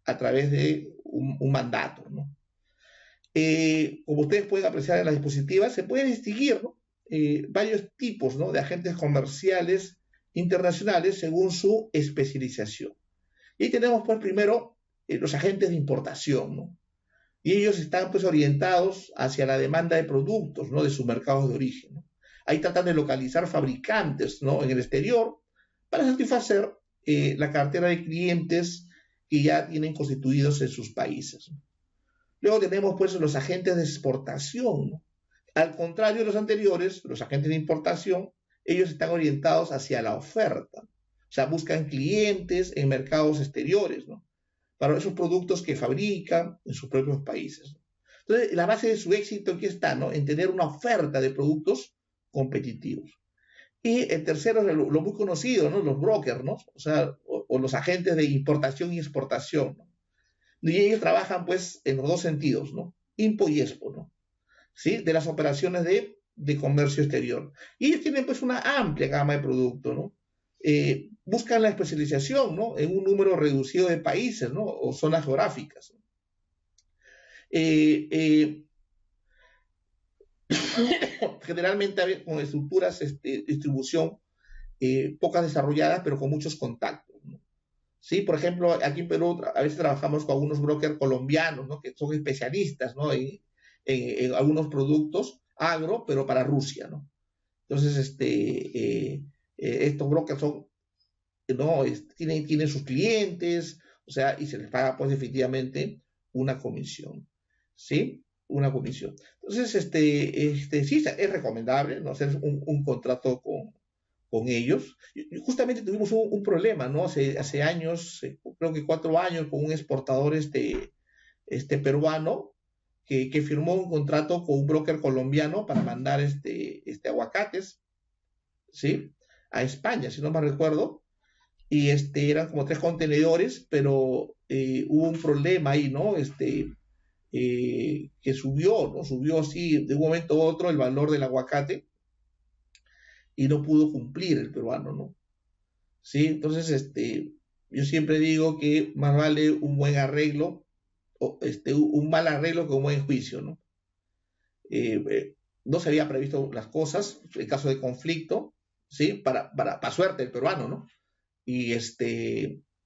a través de un mandato, ¿no? Como ustedes pueden apreciar en las diapositivas, se pueden distinguir, ¿no? Varios tipos, ¿no? De agentes comerciales internacionales según su especialización. Y tenemos, pues, primero los agentes de importación, ¿no? Y ellos están, pues, orientados hacia la demanda de productos, ¿no? De sus mercados de origen, ¿no? Ahí tratan de localizar fabricantes, ¿no? En el exterior para satisfacer la cartera de clientes que ya tienen constituidos en sus países, ¿no? Luego tenemos pues los agentes de exportación, ¿no? Al contrario de los anteriores, los agentes de importación, ellos están orientados hacia la oferta. O sea, buscan clientes en mercados exteriores, ¿no? Para esos productos que fabrican en sus propios países, ¿no? Entonces, la base de su éxito aquí está, ¿no? En tener una oferta de productos competitivos. Y el tercero es lo muy conocido, ¿no? Los brokers, ¿no? O sea, o los agentes de importación y exportación, ¿no? Y ellos trabajan pues en los dos sentidos, ¿no? Impo y Expo, ¿no? ¿Sí? De las operaciones de comercio exterior. Y ellos tienen pues una amplia gama de productos, ¿no? Buscan la especialización, ¿no? En un número reducido de países, ¿no? O zonas geográficas, ¿no? Eh, eh, Generalmente con estructuras de distribución pocas desarrolladas, pero con muchos contactos, ¿no? Sí, por ejemplo, aquí en Perú a veces trabajamos con algunos brokers colombianos, ¿no? Que son especialistas, ¿no? En algunos productos agro, pero para Rusia, ¿no? Entonces, estos brokers son, ¿no? Tienen sus clientes, o sea, y se les paga, pues, efectivamente una comisión, ¿sí? Una comisión. Entonces, sí, es recomendable, ¿no? Hacer un contrato con ellos. Y justamente tuvimos un problema, ¿no? Hace años, creo que 4 años, con un exportador peruano que firmó un contrato con un broker colombiano para mandar aguacates, ¿sí? A España, si no me recuerdo. Y eran como 3 contenedores, pero hubo un problema ahí, ¿no? Que subió, ¿no? Subió así de un momento a otro el valor del aguacate y no pudo cumplir el peruano, ¿no? ¿Sí? Entonces, yo siempre digo que más vale un buen arreglo, o un mal arreglo que un buen juicio, ¿no? No se había previsto las cosas en caso de conflicto, ¿sí? Para suerte el peruano, ¿no? Y,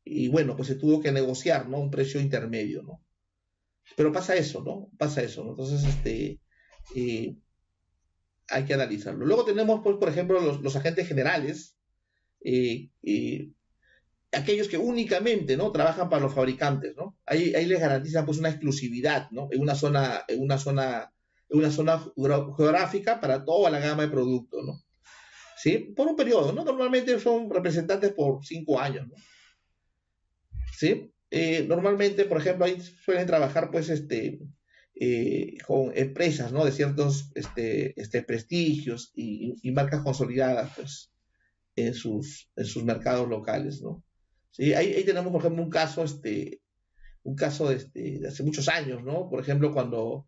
y bueno, pues se tuvo que negociar, ¿no? Un precio intermedio, ¿no? Pero pasa eso, ¿no? Pasa eso, ¿no? Entonces, eh, hay que analizarlo. Luego tenemos, pues, por ejemplo, los agentes generales, eh, eh, aquellos que únicamente, ¿no? Trabajan para los fabricantes, ¿no? Ahí les garantizan, pues, una exclusividad, ¿no? En una zona geográfica para toda la gama de productos, ¿no? ¿Sí? Por un periodo, ¿no? Normalmente son representantes por 5 años, ¿no? ¿Sí? Normalmente, por ejemplo, ahí suelen trabajar, pues, con empresas, ¿no? De ciertos prestigios y marcas consolidadas, pues, en sus mercados locales, ¿no? Sí, ahí tenemos, por ejemplo, un caso de hace muchos años, ¿no? Por ejemplo, cuando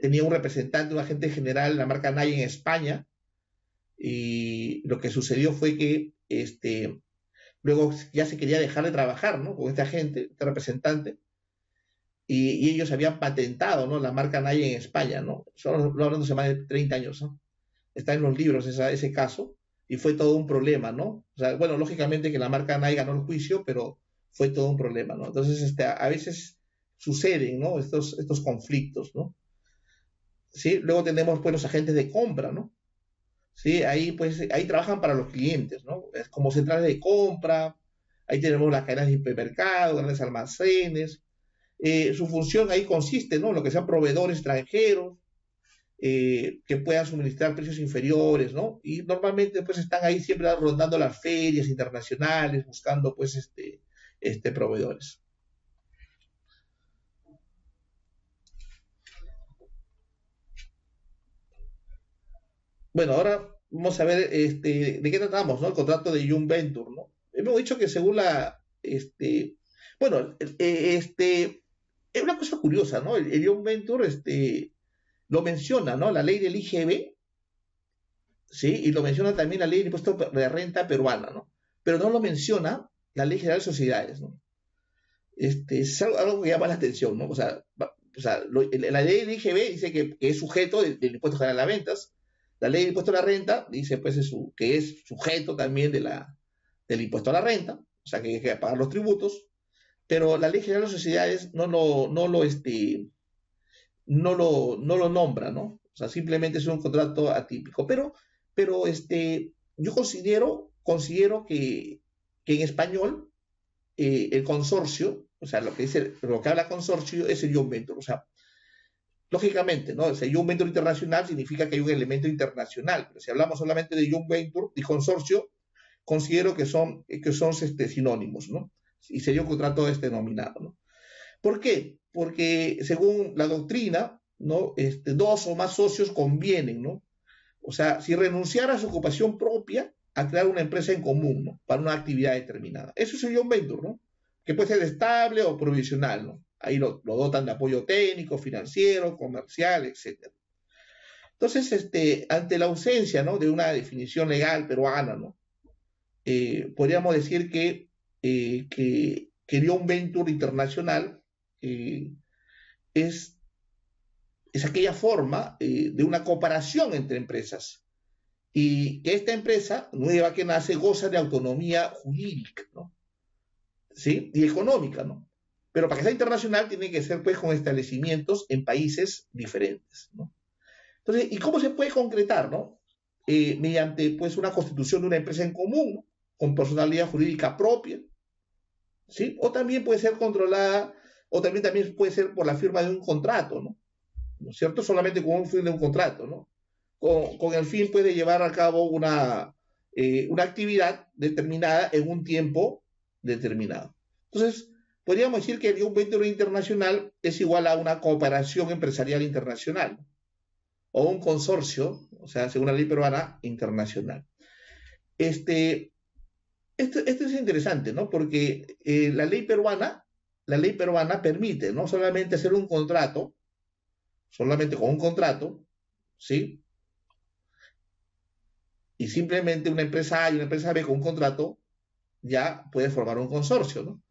tenía un representante, un agente general, la marca Nike en España, y lo que sucedió fue que luego ya se quería dejar de trabajar, ¿no? Con este agente, este representante, y ellos habían patentado, ¿no? La marca Nike en España, ¿no? Solo hablando hace más de 30 años, ¿no? Está en los libros ese caso, y fue todo un problema, ¿no? O sea, bueno, lógicamente que la marca Nike ganó el juicio, pero fue todo un problema, ¿no? Entonces, a veces suceden, ¿no? Estos conflictos, ¿no? ¿Sí? Luego tenemos, pues, los agentes de compra, ¿no? ¿Sí? Ahí, pues, ahí trabajan para los clientes, ¿no? Es como centrales de compra, ahí tenemos las cadenas de hipermercados, grandes almacenes. Su función ahí consiste, ¿no? En lo que sean proveedores extranjeros, que puedan suministrar precios inferiores, ¿no? Y normalmente pues están ahí siempre rondando las ferias internacionales, buscando pues proveedores. Bueno, ahora vamos a ver de qué tratamos, ¿no? El contrato de Jung Venture, ¿no? Hemos dicho que según bueno, es una cosa curiosa, ¿no? El Jung Venture, lo menciona, ¿no? La ley del IGB, ¿sí? Y lo menciona también la ley de impuesto de renta peruana, ¿no? Pero no lo menciona la ley general de sociedades, ¿no? Es algo que llama la atención, ¿no? La ley del IGB dice que es sujeto del impuesto general a las ventas. La ley del impuesto a la renta dice, pues, que es sujeto también del impuesto a la renta, o sea, que hay que pagar los tributos. Pero la ley general de sociedades no lo nombra, ¿no? O sea, simplemente es un contrato atípico. Pero yo considero que en español el consorcio, o sea, lo que habla consorcio es el joint venture. O sea, lógicamente, ¿no? O sea, joint venture internacional significa que hay un elemento internacional. Pero si hablamos solamente de joint venture y consorcio, considero que son sinónimos, ¿no? Y sería un contrato denominado, ¿no? ¿Por qué? Porque según la doctrina, ¿no? Dos o más socios convienen, ¿no? O sea, si renunciara a su ocupación propia, a crear una empresa en común, ¿no? Para una actividad determinada. Eso sería un venture, ¿no? Que puede ser estable o provisional, ¿no? Ahí lo dotan de apoyo técnico, financiero, comercial, etcétera. Entonces, ante la ausencia, ¿no? De una definición legal peruana, ¿no? Podríamos decir que un venture internacional eh, es, es aquella forma de una cooperación entre empresas y que esta empresa nueva que nace goza de autonomía jurídica, ¿no? ¿Sí? Y económica, ¿no? Pero para que sea internacional tiene que ser pues con establecimientos en países diferentes, ¿no? Entonces, ¿y cómo se puede concretar, ¿no? Mediante pues una constitución de una empresa en común, ¿no? Con personalidad jurídica propia, ¿sí? O también puede ser controlada, o también puede ser por la firma de un contrato, ¿no? ¿No es cierto? Solamente con un fin de un contrato, ¿no? Con el fin pues, de llevar a cabo una actividad determinada en un tiempo determinado. Entonces, podríamos decir que un venture internacional es igual a una cooperación empresarial internacional o un consorcio, o sea, según la ley peruana, internacional. Esto es interesante, ¿no? Porque la ley peruana permite no solamente hacer un contrato, solamente con un contrato, ¿sí? Y simplemente una empresa A y una empresa B con un contrato ya puede formar un consorcio, ¿no?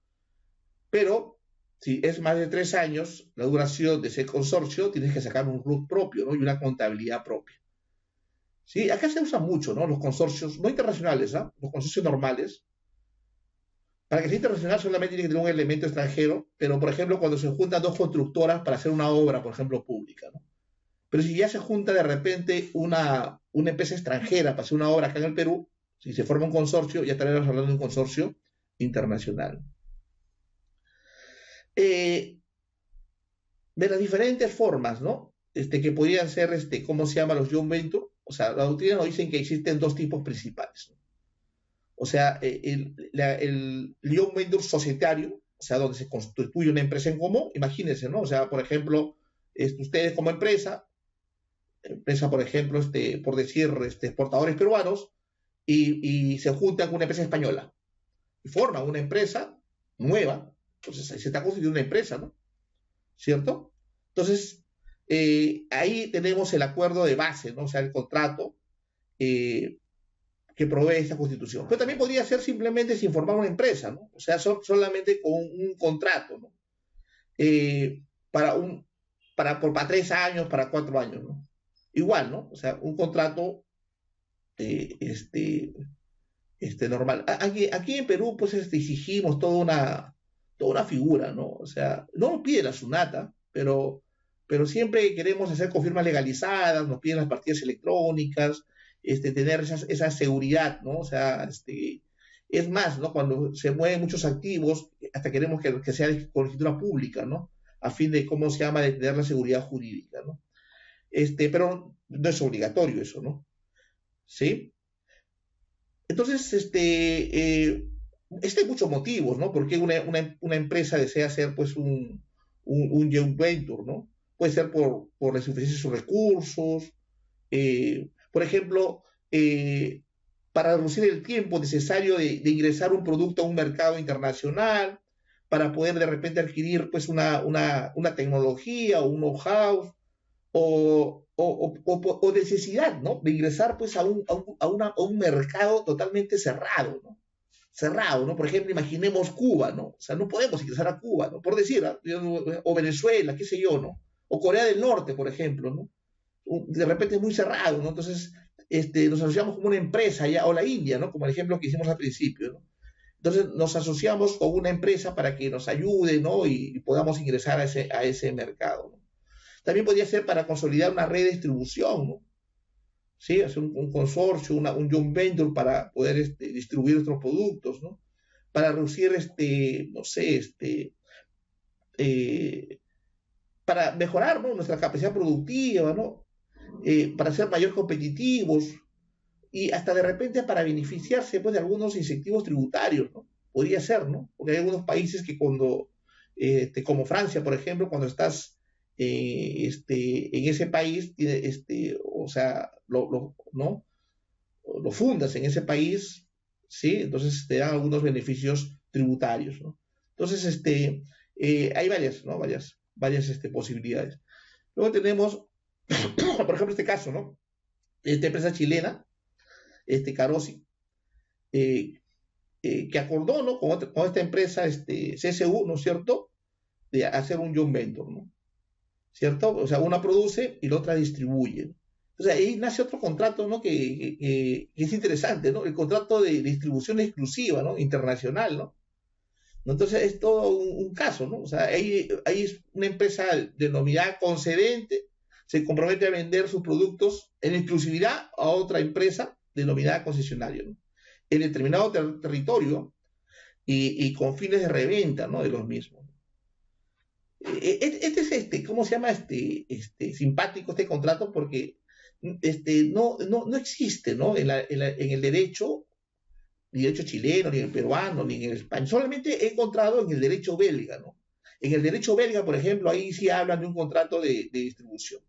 Pero si es más de 3 años la duración de ese consorcio, tienes que sacar un RUT propio, ¿no? Y una contabilidad propia. Sí, acá se usa mucho, ¿no? Los consorcios, no internacionales, ¿ah? Los consorcios normales, Para que sea internacional solamente tiene que tener un elemento extranjero, pero por ejemplo cuando se juntan dos constructoras para hacer una obra, por ejemplo, pública, ¿no? Pero si ya se junta de repente una empresa extranjera para hacer una obra acá en el Perú, si se forma un consorcio, ya estaríamos hablando de un consorcio internacional. Eh, de las diferentes formas, ¿no? Que podrían ser, ¿cómo se llama? Los joint venture. O sea, la doctrina nos dicen que existen dos tipos principales, ¿no? O sea, el joint venture societario, o sea, donde se constituye una empresa en común, imagínense, ¿no? O sea, por ejemplo, ustedes como empresa, por ejemplo, por decir, exportadores peruanos, y se juntan con una empresa española y forman una empresa nueva, entonces ahí se está constituyendo una empresa, ¿no? ¿Cierto? Entonces, ahí tenemos el acuerdo de base, ¿no? O sea, el contrato eh, que provee esta constitución. Pero también podría ser simplemente sin formar una empresa, ¿no? O sea, solamente con un contrato, ¿no? Eh, para, un, para 3 años, para 4 años, ¿no? Igual, ¿no? O sea, un contrato eh, este, normal. Aquí en Perú, pues, exigimos toda una figura, ¿no? O sea, no nos pide la SUNATA, pero siempre queremos hacer con firmas legalizadas, nos piden las partidas electrónicas, tener esa seguridad, ¿no? O sea, es más, ¿no? Cuando se mueven muchos activos, hasta queremos que sea con escritura pública, ¿no? A fin de, ¿cómo se llama?, de tener la seguridad jurídica, ¿no? Pero no es obligatorio eso, ¿no? ¿Sí? Entonces, hay muchos motivos, ¿no? Porque una empresa desea hacer, pues, un joint venture, ¿no? Puede ser por la insuficiencia de sus recursos, por ejemplo, para reducir el tiempo necesario de ingresar un producto a un mercado internacional, para poder de repente adquirir, pues, una tecnología o un know-how, o necesidad, ¿no? De ingresar, pues, a un mercado totalmente cerrado, ¿no? Cerrado, ¿no? Por ejemplo, imaginemos Cuba, ¿no? O sea, no podemos ingresar a Cuba, ¿no? Por decir, ¿no? O Venezuela, qué sé yo, ¿no? O Corea del Norte, por ejemplo, ¿no? De repente es muy cerrado, ¿no? Entonces, nos asociamos como una empresa ya, o la India, ¿no? Como el ejemplo que hicimos al principio, ¿no? Entonces nos asociamos con una empresa para que nos ayude, ¿no? Y podamos ingresar a ese mercado, ¿no? También podría ser para consolidar una red de distribución, ¿no? ¿Sí? Hacer un consorcio, un joint venture para poder distribuir nuestros productos, ¿no? Para reducir, no sé, eh, para mejorar, ¿no?, nuestra capacidad productiva, ¿no? Para ser mayor competitivos y hasta de repente para beneficiarse, pues, de algunos incentivos tributarios, ¿no? Podría ser, ¿no? Porque hay algunos países que como Francia, por ejemplo, cuando estás en ese país, o sea, ¿no? Lo fundas en ese país, ¿sí? Entonces te dan algunos beneficios tributarios, ¿no? Entonces, hay varias, ¿no? Varias posibilidades. Luego tenemos, por ejemplo, este caso, ¿no? Esta empresa chilena, Carosi, eh, que acordó, ¿no?, con esta empresa, CSU, ¿no es cierto?, de hacer un joint venture, ¿no? ¿Cierto? O sea, una produce y la otra distribuye. Entonces ahí nace otro contrato, ¿no?, que es interesante, ¿no? El contrato de distribución exclusiva, ¿no?, internacional, ¿no? Entonces es todo un caso, ¿no? O sea, ahí es una empresa denominada concedente, se compromete a vender sus productos en exclusividad a otra empresa denominada concesionario, ¿no?, en determinado territorio y con fines de reventa, ¿no?, de los mismos. ¿Cómo se llama? Simpático este contrato porque no existe, ¿no?, en el derecho, ni el derecho chileno, ni el peruano, ni en el español. Solamente he encontrado en el derecho belga, ¿no? En el derecho belga, por ejemplo, ahí sí hablan de un contrato de distribución.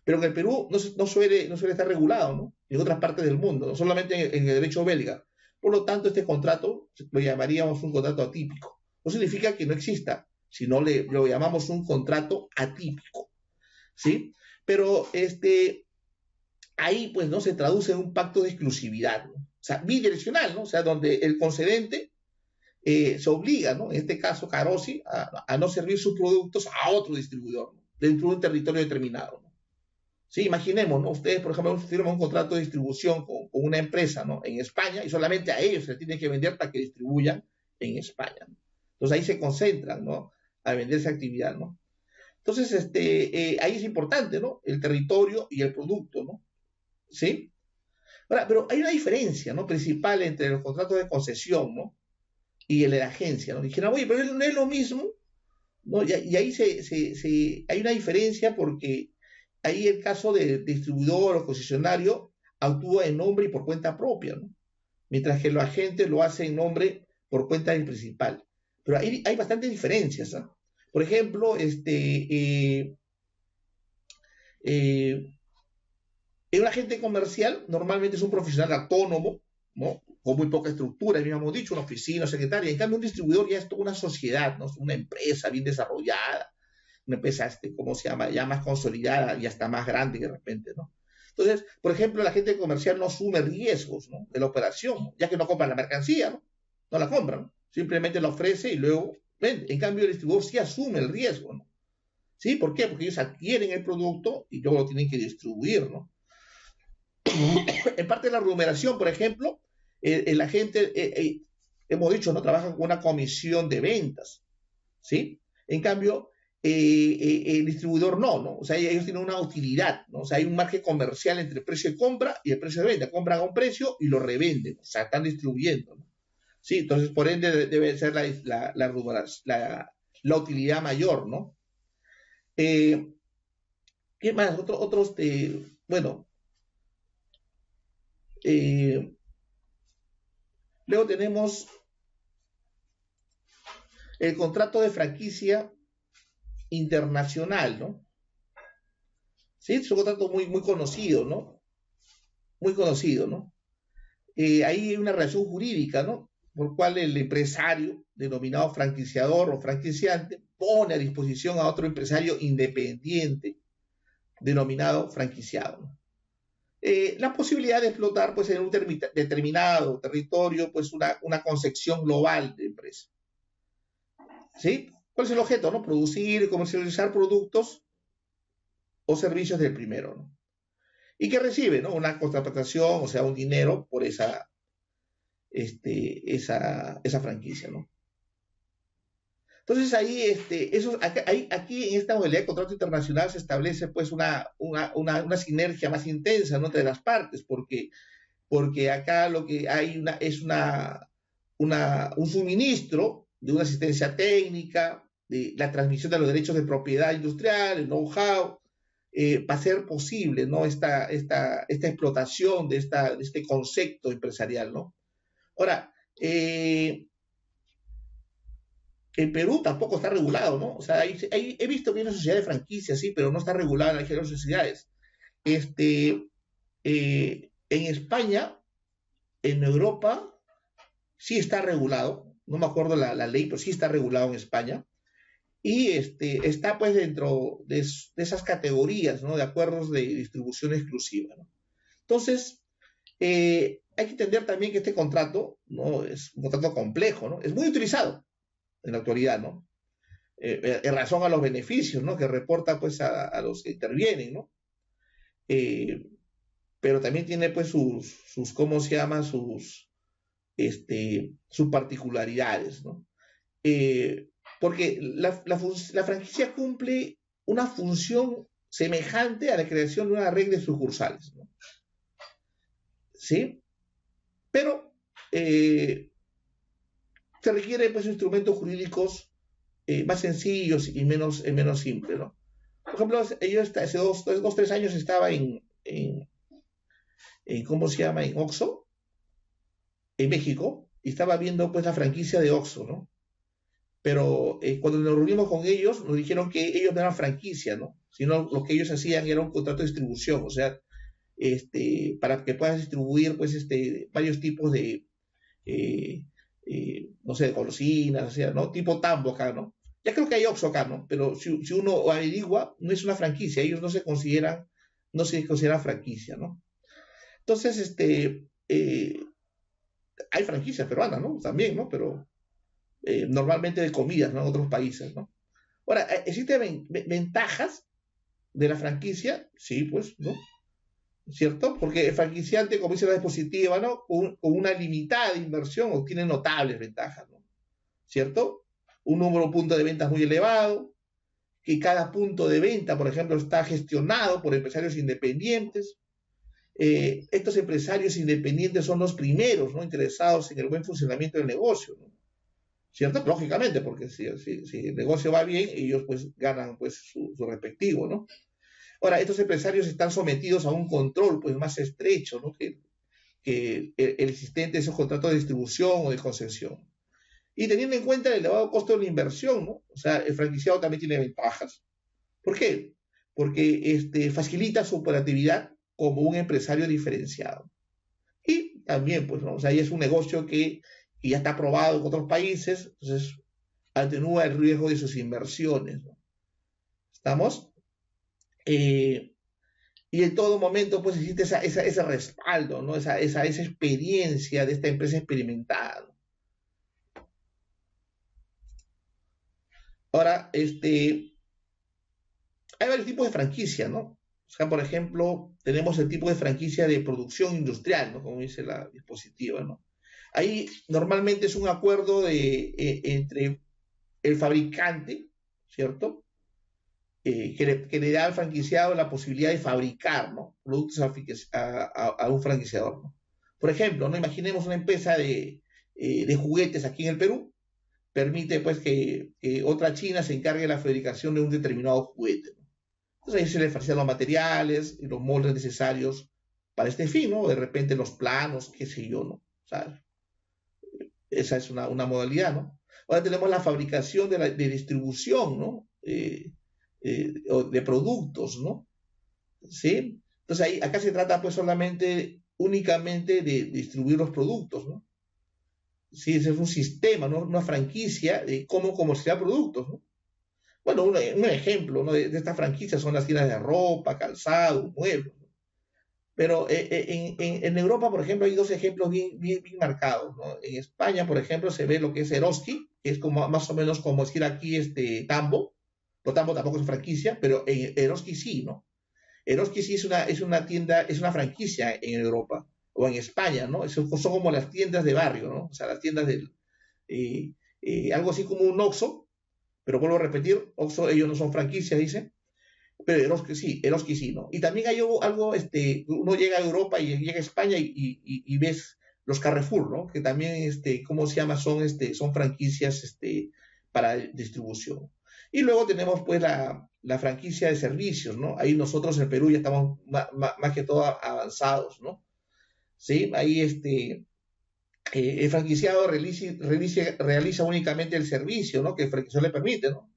Pero en el Perú no suele estar regulado, ¿no? En otras partes del mundo, no solamente en el derecho belga. Por lo tanto, este contrato lo llamaríamos un contrato atípico. No significa que no exista, sino lo llamamos un contrato atípico, ¿sí? Pero ahí, pues, no se traduce en un pacto de exclusividad, ¿no? O sea, bidireccional, ¿no? O sea, donde el concedente se obliga, ¿no?, en este caso Carosi, a no servir sus productos a otro distribuidor, ¿no?, dentro de un territorio determinado, ¿no? Sí, imaginemos, ¿no? Ustedes, por ejemplo, firman un contrato de distribución con una empresa, ¿no?, en España, y solamente a ellos se les tiene que vender para que distribuyan en España, ¿no? Entonces ahí se concentran, ¿no? A vender esa actividad, ¿no? Entonces, ahí es importante, ¿no? El territorio y el producto, ¿no? ¿Sí? Ahora, pero hay una diferencia, ¿no? Principal entre los contratos de concesión, ¿no? Y el de la agencia, ¿no? Dijeron, oye, pero no es lo mismo, ¿no? Y ahí hay una diferencia porque ahí el caso de distribuidor o concesionario actúa en nombre y por cuenta propia, ¿no? Mientras que los agentes lo hacen en nombre por cuenta del principal. Pero hay bastantes diferencias, ¿no? Por ejemplo, un agente comercial normalmente es un profesional autónomo, ¿no? Con muy poca estructura, ya hemos dicho, una oficina, secretaria. En cambio, un distribuidor ya es toda una sociedad, ¿no? Una empresa bien desarrollada, una empresa, ¿cómo se llama? Ya más consolidada y hasta más grande de repente, ¿no? Entonces, por ejemplo, el agente comercial no asume riesgos, ¿no? De la operación, ¿no? Ya que no compra la mercancía, ¿no? No la compra, ¿no? Simplemente la ofrece y luego vende. En cambio, el distribuidor sí asume el riesgo, ¿no? ¿Sí? ¿Por qué? Porque ellos adquieren el producto y luego lo tienen que distribuir, ¿no? En parte de la remuneración, por ejemplo, el agente, hemos dicho, ¿no? Trabaja con una comisión de ventas, ¿sí? En cambio, el distribuidor no, o sea, ellos tienen una utilidad, ¿no? O sea, hay un margen comercial entre el precio de compra y el precio de venta. Compran a un precio y lo revenden, o sea, están distribuyendo, ¿no? Sí, entonces, por ende, debe ser la utilidad mayor, ¿no? ¿Qué más? Bueno, eh, luego tenemos el contrato de franquicia internacional, ¿no? Sí, es un contrato muy conocido, ¿no? Muy conocido, ¿no? Ahí hay una relación jurídica, ¿no? Por cual el empresario, denominado franquiciador o franquiciante, pone a disposición a otro empresario independiente, denominado franquiciado, ¿no? La posibilidad de explotar, pues, en un determinado territorio, pues, una concepción global de empresa. ¿Sí? ¿Cuál es el objeto? ¿No? Producir y comercializar productos o servicios del primero, ¿no? Y que recibe, ¿no? Una contraprestación, o sea, un dinero por esa franquicia, ¿no? Entonces ahí, aquí en esta modalidad de contrato internacional se establece pues una sinergia más intensa, ¿no? Entre las partes, porque acá lo que hay es un suministro de una asistencia técnica, de la transmisión de los derechos de propiedad industrial, el know-how, para hacer posible, ¿no? Esta explotación de este concepto empresarial, ¿no? Ahora, en Perú tampoco está regulado, ¿no? O sea, he visto que hay una sociedad de franquicias, sí, pero no está regulada en las sociedades. En España, en Europa, sí está regulado, no me acuerdo la ley, pero sí está regulado en España, y está pues dentro de esas categorías, ¿no? De acuerdos de distribución exclusiva, ¿no? Entonces, hay que entender también que este contrato, ¿no? Es un contrato complejo, ¿no? Es muy utilizado en la actualidad, ¿no? En razón a los beneficios, ¿no? Que reporta pues a los que intervienen, ¿no? Eh, pero también tiene pues ¿cómo se llama? Sus particularidades, ¿no? Porque la franquicia cumple una función semejante a la creación de una red de sucursales, ¿no? ¿Sí? Pero se requiere pues instrumentos jurídicos más sencillos y menos simples, ¿no? Por ejemplo, yo hace 3 años estaba ¿cómo se llama? En Oxxo, en México, y estaba viendo pues la franquicia de Oxxo, ¿no? Pero cuando nos reunimos con ellos, nos dijeron que ellos no eran franquicia, ¿no? Sino lo que ellos hacían era un contrato de distribución, o sea, para que puedas distribuir pues varios tipos de, no sé, de golosinas, o sea, ¿no? Tipo tambo acá, ¿no? Ya creo que hay Oxxo acá, ¿no? Pero si uno averigua, no es una franquicia, ellos no se consideran franquicia, ¿no? Entonces, hay franquicias peruanas, ¿no? También, ¿no? Pero normalmente de comidas, ¿no? En otros países, ¿no? Ahora, ¿existen ventajas de la franquicia? Sí, pues, ¿no? ¿Cierto? Porque el franquiciante, como dice la diapositiva, ¿no? Con una limitada inversión obtiene notables ventajas, ¿no? ¿cierto? Un número de puntos de ventas muy elevado, que cada punto de venta, por ejemplo, está gestionado por empresarios independientes. Estos empresarios independientes son los primeros, ¿no?, interesados en el buen funcionamiento del negocio, ¿no? ¿Cierto? Lógicamente, porque si el negocio va bien, ellos pues ganan pues su respectivo, ¿no? Ahora, estos empresarios están sometidos a un control pues más estrecho, ¿no?, que el existente de esos contratos de distribución o de concesión. Y teniendo en cuenta el elevado costo de la inversión, ¿no? O sea, el franquiciado también tiene ventajas. ¿Por qué? Porque facilita su operatividad como un empresario diferenciado. Y también, pues, ¿no?, o sea, ya es un negocio que ya está aprobado en otros países, entonces atenúa el riesgo de sus inversiones, ¿no? ¿Estamos? Y en todo momento, pues, existe ese respaldo, ¿no? Esa experiencia de esta empresa experimentada, ¿no? Ahora, hay varios tipos de franquicia, ¿no? O sea, por ejemplo, tenemos el tipo de franquicia de producción industrial, ¿no?, como dice la dispositiva, ¿no? Ahí normalmente es un acuerdo entre el fabricante, ¿cierto? Que le da al franquiciado la posibilidad de fabricar, ¿no?, productos a un franquiciador, ¿no? Por ejemplo, ¿no?, imaginemos una empresa de juguetes aquí en el Perú, permite pues que otra China se encargue de la fabricación de un determinado juguete, ¿no? Entonces ahí se le facilitan los materiales y los moldes necesarios para este fin, ¿no? De repente los planos, qué sé yo, ¿no? O sea, esa es una modalidad, ¿no? Ahora tenemos la fabricación de distribución, ¿no? De productos, ¿no? ¿Sí? Entonces ahí, acá se trata pues solamente, únicamente de distribuir los productos, ¿no? Sí, ese es un sistema, ¿no?, una franquicia de cómo comercializar productos, ¿no? Bueno, un ejemplo, ¿no?, de esta franquicia son las tiendas de ropa, calzado, muebles, ¿no? Pero en Europa, por ejemplo, hay dos ejemplos bien marcados, ¿no? En España, por ejemplo, se ve lo que es Eroski, que es como más o menos como decir aquí Tambo. No, Tambo tampoco es franquicia, pero en Eroski sí, ¿no? Eroski sí es una tienda, es una franquicia en Europa o en España, ¿no? Son como las tiendas de barrio, ¿no? O sea, las tiendas algo así como un Oxxo, pero vuelvo a repetir, Oxxo, ellos no son franquicias, dicen, pero Eroski sí, ¿no? Y también hay algo, uno llega a Europa y llega a España y ves los Carrefour, ¿no? Que también, ¿cómo se llama? Son franquicias, para distribución. Y luego tenemos, pues, la franquicia de servicios, ¿no? Ahí nosotros en Perú ya estamos más que todo avanzados, ¿no? Sí, ahí, el franquiciado realiza únicamente el servicio, ¿no?, que el franquiciado le permite, ¿no?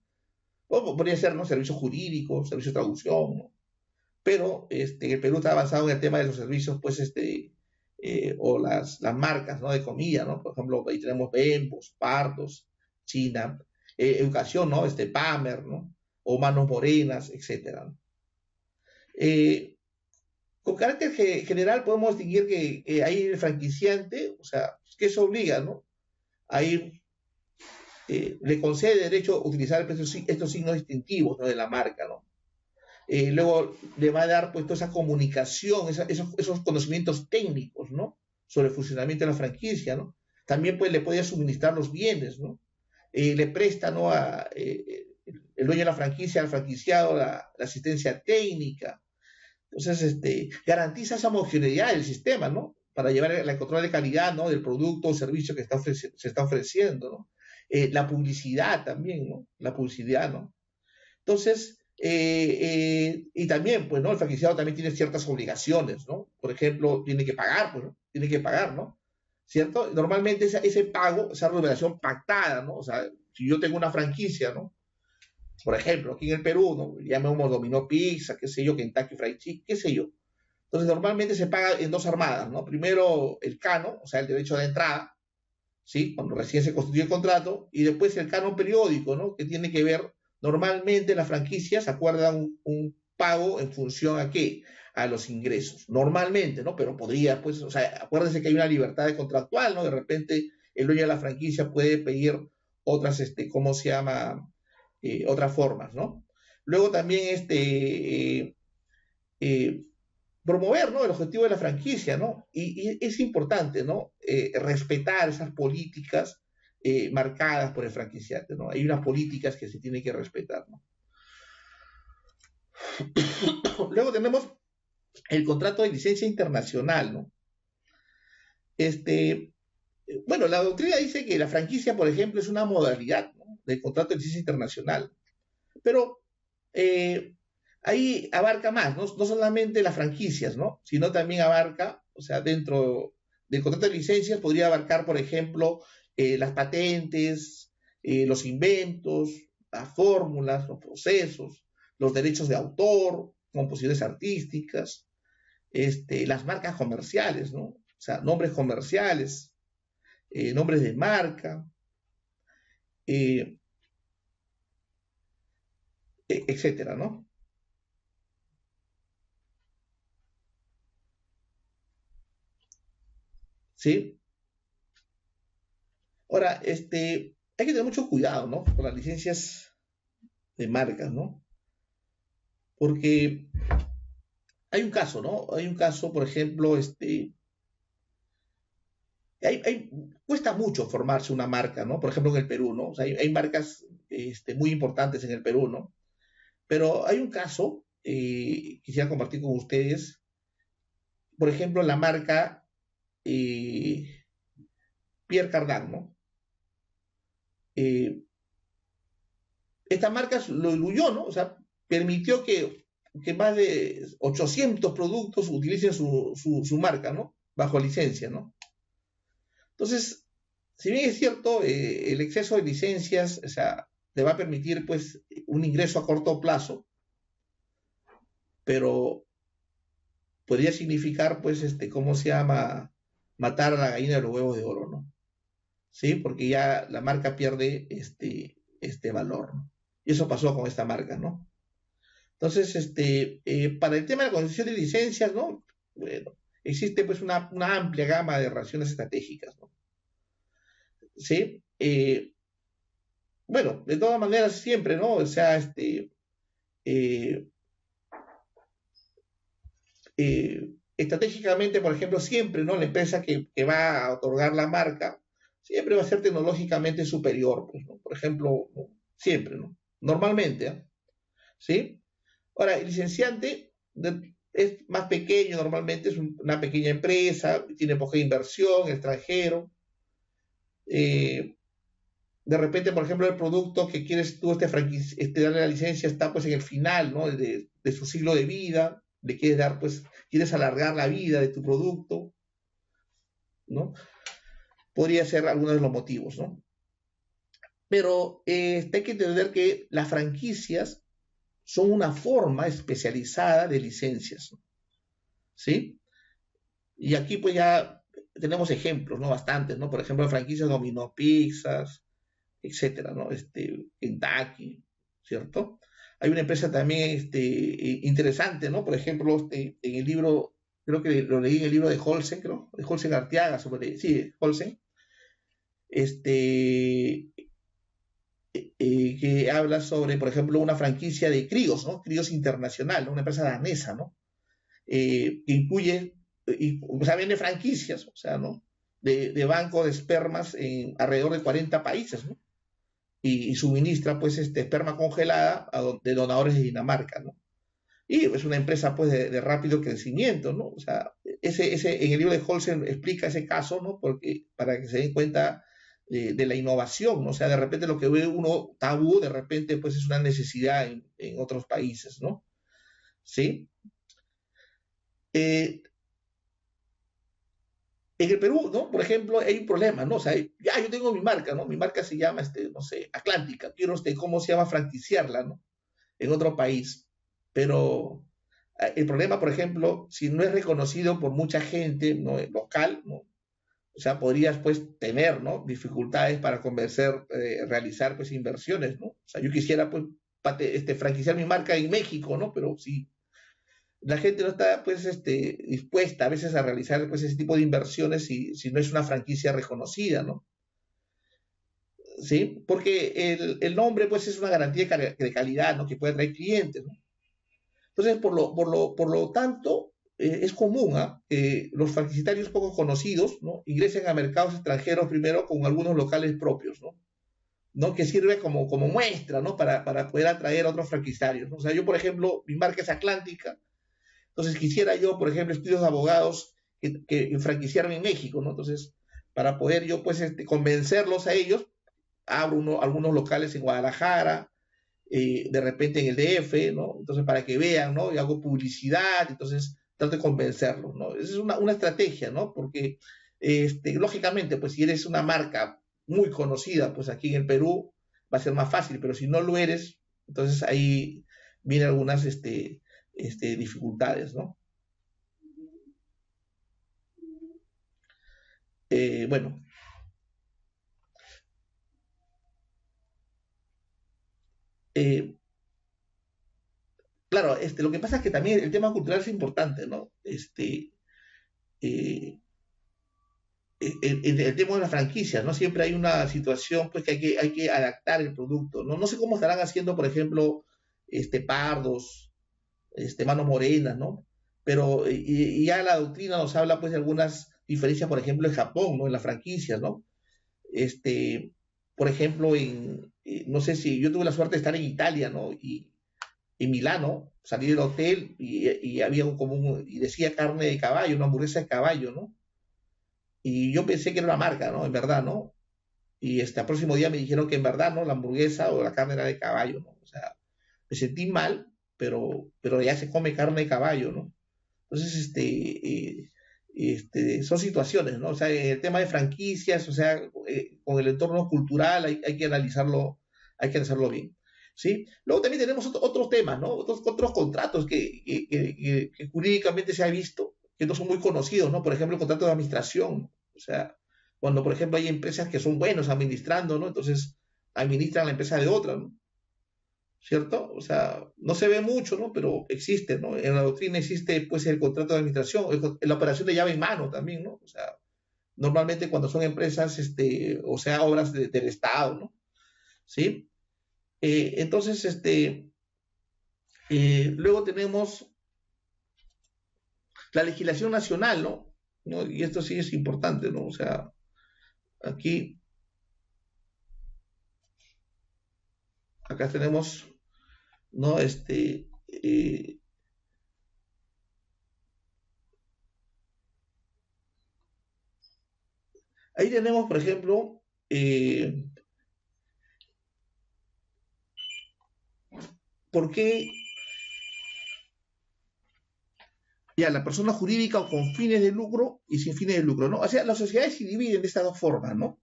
O podría ser, ¿no?, servicio jurídico, servicio de traducción, ¿no? Pero el Perú está avanzado en el tema de los servicios, pues, o las marcas, ¿no?, de comida, ¿no? Por ejemplo, ahí tenemos Bembos, Pardos, China, educación, ¿no? Pamer, ¿no? O Manos Morenas, etcétera, ¿no? Con carácter general podemos distinguir que hay el franquiciante, o sea, que se obliga, ¿no?, a ir, le concede derecho a utilizar estos signos distintivos, ¿no?, de la marca, ¿no? Luego le va a dar pues toda esa comunicación, esos conocimientos técnicos, ¿no?, sobre el funcionamiento de la franquicia, ¿no? También pues le puede suministrar los bienes, ¿no? Le presta, ¿no?, el dueño de la franquicia, al franquiciado, la asistencia técnica. Entonces, garantiza esa homogeneidad del sistema, ¿no?, para llevar el control de calidad, ¿no?, del producto o servicio que se está ofreciendo, ¿no? La publicidad también, ¿no? La publicidad, ¿no? Entonces, y también, pues, ¿no?, el franquiciado también tiene ciertas obligaciones, ¿no? Por ejemplo, tiene que pagar, pues, ¿no? Tiene que pagar, ¿no? ¿Cierto? Normalmente ese pago, esa remuneración pactada, ¿no? O sea, si yo tengo una franquicia, ¿no? Por ejemplo, aquí en el Perú, ¿no?, llamemos Domino Pizza, qué sé yo, Kentucky Fried Chicken, qué sé yo. Entonces, normalmente se paga en dos armadas, ¿no? Primero el canon, o sea, el derecho de entrada, ¿sí?, cuando recién se constituye el contrato, y después el canon periódico, ¿no?, que tiene que ver, normalmente las franquicias acuerdan un pago en función a qué, a los ingresos, normalmente, ¿no? Pero podría, pues, o sea, acuérdense que hay una libertad contractual, ¿no? De repente el dueño de la franquicia puede pedir otras, ¿cómo se llama? Otras formas, ¿no? Luego también eh, promover, ¿no?, el objetivo de la franquicia, ¿no? Y es importante, ¿no?, respetar esas políticas marcadas por el franquiciante, ¿no? Hay unas políticas que se tienen que respetar, ¿no? Luego tenemos el contrato de licencia internacional, ¿no? Este, bueno, la doctrina dice que la franquicia, por ejemplo, es una modalidad, ¿no?, del contrato de licencia internacional, pero eh, ahí abarca más, ¿no? No solamente las franquicias, ¿no?, sino también abarca, o sea, dentro del contrato de licencias podría abarcar, por ejemplo, las patentes, los inventos, las fórmulas, los procesos, los derechos de autor, composiciones artísticas, las marcas comerciales, ¿no? O sea, nombres comerciales, nombres de marca, eh, etcétera, ¿no? ¿Sí? Ahora, hay que tener mucho cuidado, ¿no?, con las licencias de marcas, ¿no? Porque hay un caso, ¿no? Hay un caso, por ejemplo, cuesta mucho formarse una marca, ¿no? Por ejemplo, en el Perú, ¿no? O sea, hay marcas muy importantes en el Perú, ¿no? Pero hay un caso, quisiera compartir con ustedes, por ejemplo, la marca eh, Pierre Cardin, ¿no? Eh, Esta marca lo diluyó, ¿no? O sea, permitió que más de 800 productos utilicen su marca, ¿no? Bajo licencia, ¿no? Entonces, si bien es cierto, el exceso de licencias, o sea, te va a permitir, pues, un ingreso a corto plazo, pero podría significar, pues, ¿cómo se llama? Matar a la gallina de los huevos de oro, ¿no? ¿Sí? Porque ya la marca pierde este valor, ¿no? Y eso pasó con esta marca, ¿no? Entonces, para el tema de la concesión de licencias, ¿no? Bueno, existe pues una amplia gama de relaciones estratégicas, ¿no? ¿Sí? Bueno, de todas maneras, siempre, ¿no? O sea, eh, estratégicamente, por ejemplo, siempre, ¿no? La empresa que va a otorgar la marca, siempre va a ser tecnológicamente superior, pues, ¿no? Por ejemplo, ¿no? Siempre, ¿no? Normalmente, ¿eh? ¿Sí? Ahora, el licenciante es más pequeño normalmente, es una pequeña empresa, tiene poca inversión, extranjero. Eh, de repente, por ejemplo, el producto que quieres tú darle la licencia está pues en el final, ¿no?, de su ciclo de vida, le quieres dar, pues, quieres alargar la vida de tu producto, ¿no? Podría ser alguno de los motivos, ¿no? Pero hay que entender que las franquicias son una forma especializada de licencias, ¿sí? Y aquí pues ya tenemos ejemplos, ¿no? Bastantes, ¿no? Por ejemplo, franquicias Domino Pizzas, etcétera, ¿no? Kentucky, ¿cierto? Hay una empresa también interesante, ¿no? Por ejemplo, en el libro, creo que lo leí en el libro de Holsen, creo, de Holsen Arteaga, sí, Holsen, este, que habla sobre, por ejemplo, una franquicia de Crios, ¿no? Crios Internacional, ¿no? Una empresa danesa, ¿no? Que incluye, o sea, vende franquicias, o sea, ¿no? De banco de espermas en alrededor de 40 países, ¿no? Y suministra, pues, esperma congelada de donadores de Dinamarca, ¿no? Y es una empresa, pues, de rápido crecimiento, ¿no? O sea, en el libro de Holsen explica ese caso, ¿no? Porque, para que se den cuenta de la innovación, ¿no? O sea, de repente lo que ve uno tabú, de repente, pues, es una necesidad en otros países, ¿no? ¿Sí? Eh, En el Perú, ¿no? Por ejemplo, hay un problema, ¿no? O sea, ya yo tengo mi marca, ¿no? Mi marca se llama, no sé, Atlántica. Quiero, ¿cómo se llama? Franquiciarla, ¿no? En otro país. Pero el problema, por ejemplo, si no es reconocido por mucha gente, ¿no?, local, ¿no? O sea, podrías, pues, tener, ¿no?, dificultades para convencer, realizar, pues, inversiones, ¿no? O sea, yo quisiera, pues, franquiciar mi marca en México, ¿no? Pero si la gente no está, pues, dispuesta a veces a realizar, pues, ese tipo de inversiones si no es una franquicia reconocida, ¿no? ¿Sí? Porque el nombre, pues, es una garantía de calidad, ¿no?, que puede traer clientes, ¿no? Entonces, por lo tanto, es común que los franquiciatarios poco conocidos, ¿no?, ingresen a mercados extranjeros primero con algunos locales propios, ¿no? ¿No? Que sirve como muestra, ¿no?, para poder atraer a otros franquiciarios, ¿no? O sea, yo, por ejemplo, mi marca es Atlántica, entonces quisiera yo, por ejemplo, estudios de abogados que franquiciaran en México, ¿no? Entonces, para poder yo, pues, convencerlos a ellos, abro algunos locales en Guadalajara, de repente en el DF, ¿no? Entonces, para que vean, ¿no? Y hago publicidad, entonces trato de convencerlos, ¿no? Esa es una estrategia, ¿no? Porque, lógicamente, pues si eres una marca muy conocida, pues aquí en el Perú va a ser más fácil, pero si no lo eres, entonces ahí vienen algunas dificultades, ¿no? Bueno, eh, claro, lo que pasa es que también el tema cultural es importante, ¿no? Eh, en el tema de las franquicias, ¿no? Siempre hay una situación, pues, que hay que adaptar el producto, ¿no? No sé cómo estarán haciendo, por ejemplo, Pardos, Manos Morenas, ¿no? Pero y ya la doctrina nos habla, pues, de algunas diferencias, por ejemplo, en Japón, ¿no? En las franquicias, ¿no? Este, por ejemplo, no sé si yo tuve la suerte de estar en Italia, ¿no? Y en Milano, salí del hotel y había y decía carne de caballo, una hamburguesa de caballo, ¿no? Y yo pensé que era una marca, ¿no? En verdad, ¿no? Y al próximo día me dijeron que en verdad, ¿no? La hamburguesa o la carne era de caballo, ¿no? O sea, me sentí mal, pero ya se come carne de caballo, ¿no? Entonces, son situaciones, ¿no? O sea, en el tema de franquicias, o sea, con el entorno cultural hay que analizarlo bien, ¿sí? Luego también tenemos otros temas, ¿no? Otros contratos que jurídicamente se ha visto, que no son muy conocidos, ¿no? Por ejemplo, el contrato de administración, o sea, cuando, por ejemplo, hay empresas que son buenos administrando, ¿no? Entonces, administran la empresa de otra, ¿no? ¿Cierto? O sea, no se ve mucho, ¿no? Pero existe, ¿no? En la doctrina existe, pues, el contrato de administración, la operación de llave en mano también, ¿no? O sea, normalmente cuando son empresas, o sea, obras del Estado, ¿no? ¿Sí? Entonces, luego tenemos la legislación nacional, ¿no? ¿No? Y esto sí es importante, ¿no? O sea, aquí, acá tenemos, ¿no? Ahí tenemos, por ejemplo, por qué ya la persona jurídica o con fines de lucro y sin fines de lucro, ¿no? O sea, las sociedades se dividen de estas dos formas, ¿no?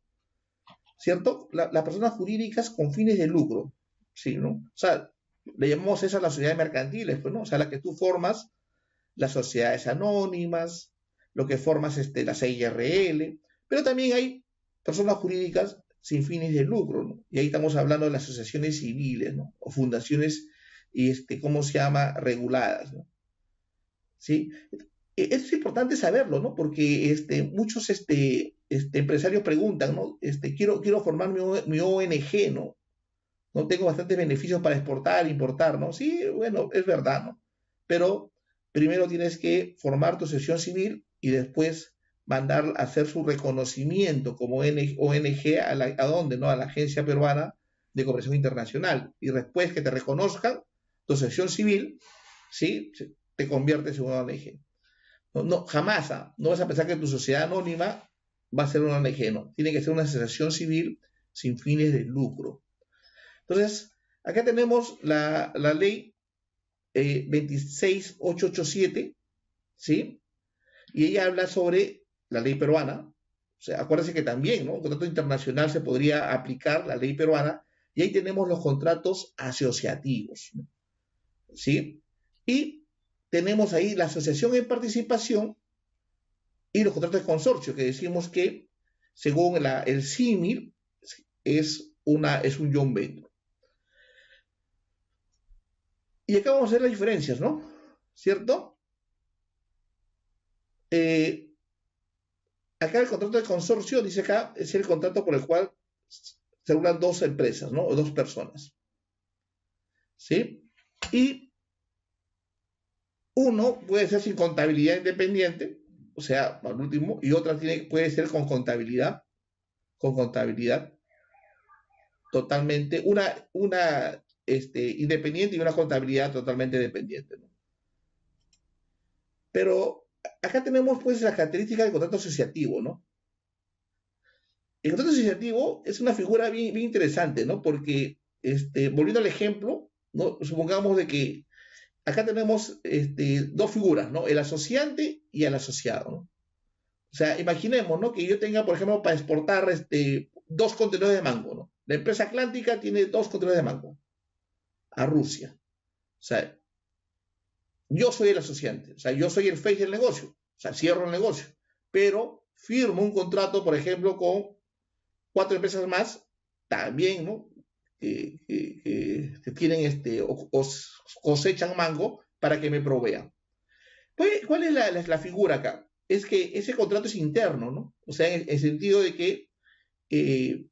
¿Cierto? Las personas jurídicas con fines de lucro, ¿sí, no? O sea, le llamamos eso a las sociedades mercantiles, pues, ¿no? O sea, la que tú formas, las sociedades anónimas, lo que formas, las IRL, pero también hay personas jurídicas sin fines de lucro, ¿no? Y ahí estamos hablando de las asociaciones civiles, ¿no? O fundaciones, ¿cómo se llama? Reguladas, ¿no? ¿Sí? Eso es importante saberlo, ¿no? Porque muchos empresarios preguntan, ¿no? Quiero formar mi ONG, ¿no? No tengo bastantes beneficios para exportar, importar, ¿no? Sí, bueno, es verdad, ¿no? Pero primero tienes que formar tu asociación civil y después mandar a hacer su reconocimiento como ONG ¿a dónde? ¿No? A la Agencia Peruana de Cooperación Internacional. Y después que te reconozcan tu asociación civil, ¿sí? Te conviertes en una ONG. No, no, jamás, no vas a pensar que tu sociedad anónima va a ser una ONG, no. Tiene que ser una asociación civil sin fines de lucro. Entonces, acá tenemos la ley 26887, ¿sí? Y ella habla sobre la ley peruana. O sea, acuérdense que también, ¿no? Un contrato internacional se podría aplicar la ley peruana. Y ahí tenemos los contratos asociativos, ¿sí? Y tenemos ahí la asociación en participación y los contratos de consorcio, que decimos que según el símil es un joint venture. Y acá vamos a ver las diferencias, ¿no? ¿Cierto? Eh, Acá el contrato de consorcio, dice acá, es el contrato por el cual se unan dos empresas, ¿no? O dos personas. ¿Sí? Y Uno puede ser sin contabilidad independiente, o sea, al último, y otra puede ser con contabilidad totalmente, una independiente y una contabilidad totalmente dependiente, ¿no? Pero acá tenemos pues las características del contrato asociativo, ¿no? El contrato asociativo es una figura bien, bien interesante, ¿no? Porque, volviendo al ejemplo, ¿no? Supongamos de que acá tenemos dos figuras, ¿no? El asociante y el asociado, ¿no? O sea, imaginemos, ¿no? Que yo tenga, por ejemplo, para exportar dos contenedores de mango, ¿no? La empresa Atlántica tiene dos contenedores de mango a Rusia. O sea, yo soy el asociante, o sea, yo soy el face del negocio, o sea, cierro el negocio, pero firmo un contrato, por ejemplo, con cuatro empresas más, también, ¿no? Que tienen cosechan mango para que me provean. ¿Cuál es la figura acá? Es que ese contrato es interno, ¿no? O sea, en el sentido de que, eh,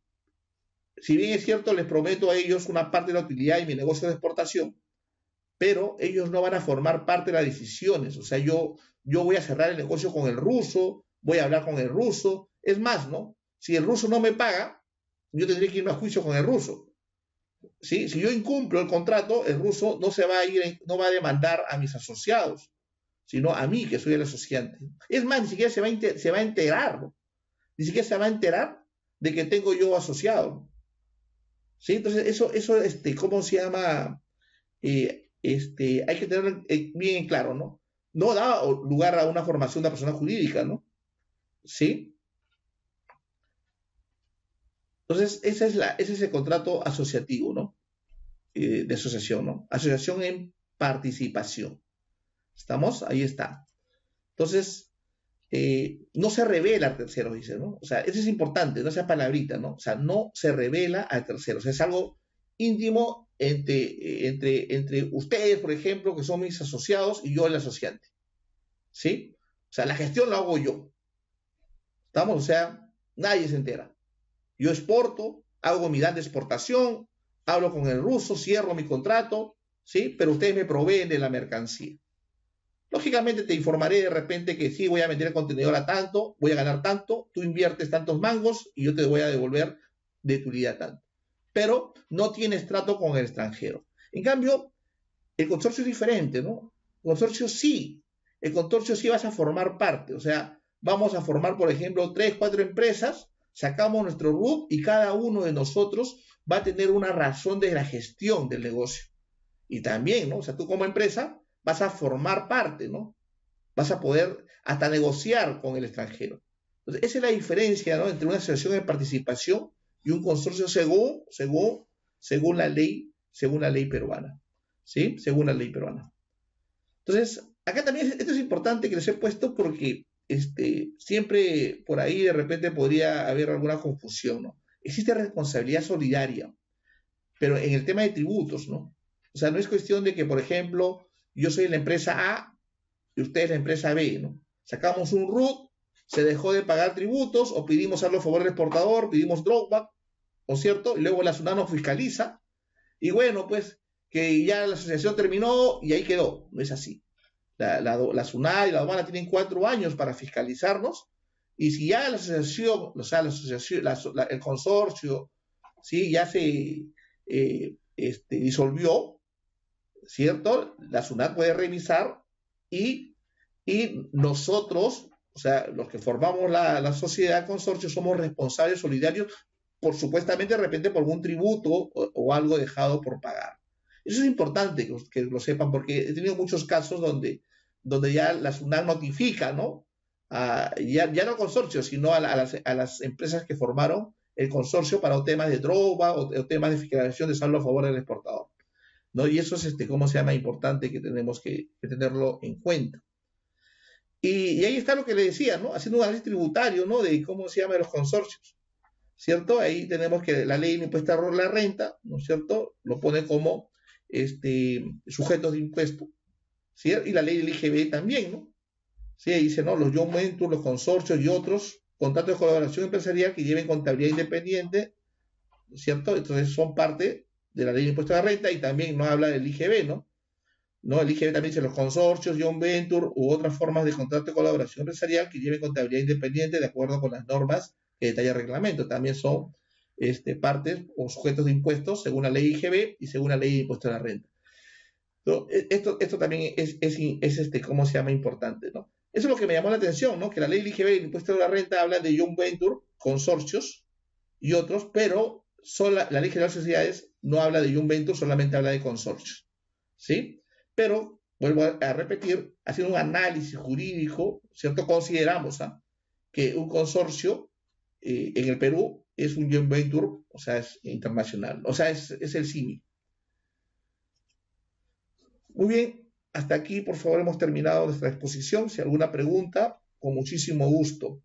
si bien es cierto, les prometo a ellos una parte de la utilidad y mi negocio de exportación, pero ellos no van a formar parte de las decisiones. O sea, yo voy a cerrar el negocio con el ruso, voy a hablar con el ruso. Es más, ¿no? Si el ruso no me paga, yo tendría que irme a juicio con el ruso. ¿Sí? Si yo incumplo el contrato, el ruso no se va a ir, no va a demandar a mis asociados, sino a mí, que soy el asociante. Es más, ni siquiera se va a enterar, ¿no? Ni siquiera se va a enterar de que tengo yo asociado. ¿Sí? Entonces, ¿cómo se llama? Hay que tener bien claro, ¿no? No da lugar a una formación de persona jurídica, ¿no? ¿Sí? Entonces, ese es el contrato asociativo, ¿no? De asociación, ¿no? Asociación en participación. ¿Estamos? Ahí está. Entonces, no se revela al tercero, dice, ¿no? O sea, eso es importante, no sea palabrita, ¿no? O sea, no se revela al tercero. O sea, es algo íntimo entre ustedes, por ejemplo, que son mis asociados, y yo el asociante. ¿Sí? O sea, la gestión la hago yo. ¿Estamos? O sea, nadie se entera. Yo exporto, hago mi dan de exportación, hablo con el ruso, cierro mi contrato, ¿sí? Pero ustedes me proveen de la mercancía. Lógicamente te informaré de repente que sí, voy a vender el contenedor a tanto, voy a ganar tanto, tú inviertes tantos mangos y yo te voy a devolver de tu utilidad tanto. Pero no tienes trato con el extranjero. En cambio, el consorcio es diferente, ¿no? El consorcio sí vas a formar parte, o sea, vamos a formar, por ejemplo, 3, 4 empresas, sacamos nuestro RUT y cada uno de nosotros va a tener una razón de la gestión del negocio. Y también, ¿no? O sea, tú como empresa vas a formar parte, ¿no? Vas a poder hasta negociar con el extranjero. Entonces, esa es la diferencia, ¿no? Entre una asociación de participación y un consorcio según la ley peruana. ¿Sí? Según la ley peruana. Entonces, acá también esto es importante que les he puesto porque siempre por ahí de repente podría haber alguna confusión, ¿no? Existe responsabilidad solidaria, pero en el tema de tributos, ¿no? O sea, no es cuestión de que, por ejemplo, yo soy la empresa A y usted es la empresa B, ¿no? Sacamos un RUT, se dejó de pagar tributos o pedimos algo a favor del exportador, pedimos drawback, ¿no es cierto? Y luego la SUNAT nos fiscaliza y bueno, pues que ya la asociación terminó y ahí quedó. No es así. La SUNAT y la aduana tienen 4 años para fiscalizarnos y si ya la asociación, o sea, el consorcio, ¿sí? Ya se disolvió, ¿cierto? La SUNAT puede revisar y, y nosotros, o sea, los que formamos la sociedad consorcio, somos responsables solidarios por supuestamente de repente por algún tributo o algo dejado por pagar. Eso es importante que lo sepan porque he tenido muchos casos donde ya la SUNAT notifica, ¿no? Ya no al consorcio, sino a las empresas que formaron el consorcio para temas de droga o temas de fiscalización de saldo a favor del exportador, ¿no? Y eso es, ¿cómo se llama? Importante que tenemos que tenerlo en cuenta. Y ahí está lo que le decía, ¿no? Haciendo un análisis tributario, ¿no? De cómo se llama los consorcios, ¿cierto? Ahí tenemos que la ley de impuesto a la renta, ¿no es cierto? Lo pone como sujetos de impuesto, ¿cierto? Y la ley del IGB también, ¿no? Sí, ahí dice, ¿no? Los joint ventures, los consorcios y otros contratos de colaboración empresarial que lleven contabilidad independiente, ¿cierto? Entonces son parte de la ley de impuesto a la renta y también nos habla del IGB, ¿no? ¿no? El IGB también dice los consorcios, joint venture u otras formas de contrato de colaboración empresarial que lleven contabilidad independiente de acuerdo con las normas que detalla el reglamento. También son partes o sujetos de impuestos según la ley IGB y según la ley de impuesto a la renta. ¿No? Esto también ¿cómo se llama? Importante, ¿no? Eso es lo que me llamó la atención, ¿no? Que la ley del IGB y el impuesto a la renta habla de joint venture, consorcios y otros, pero la ley general de sociedades no habla de joint venture, solamente habla de consorcios, ¿sí? Pero, vuelvo a repetir, haciendo un análisis jurídico, ¿cierto? Consideramos que un consorcio en el Perú es un joint venture, o sea, es internacional, o sea, es el símil. Muy bien, hasta aquí, por favor, hemos terminado nuestra exposición. Si alguna pregunta, con muchísimo gusto.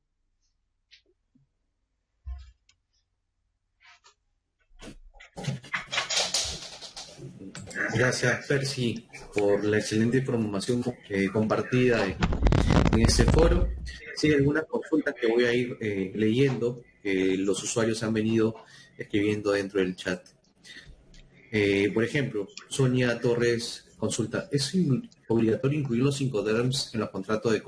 Gracias, Percy, por la excelente información compartida en este foro. Si hay algunas consultas que voy a ir leyendo, que los usuarios han venido escribiendo dentro del chat. Por ejemplo, Sonia Torres consulta, ¿es obligatorio incluir los Incoterms en los contratos de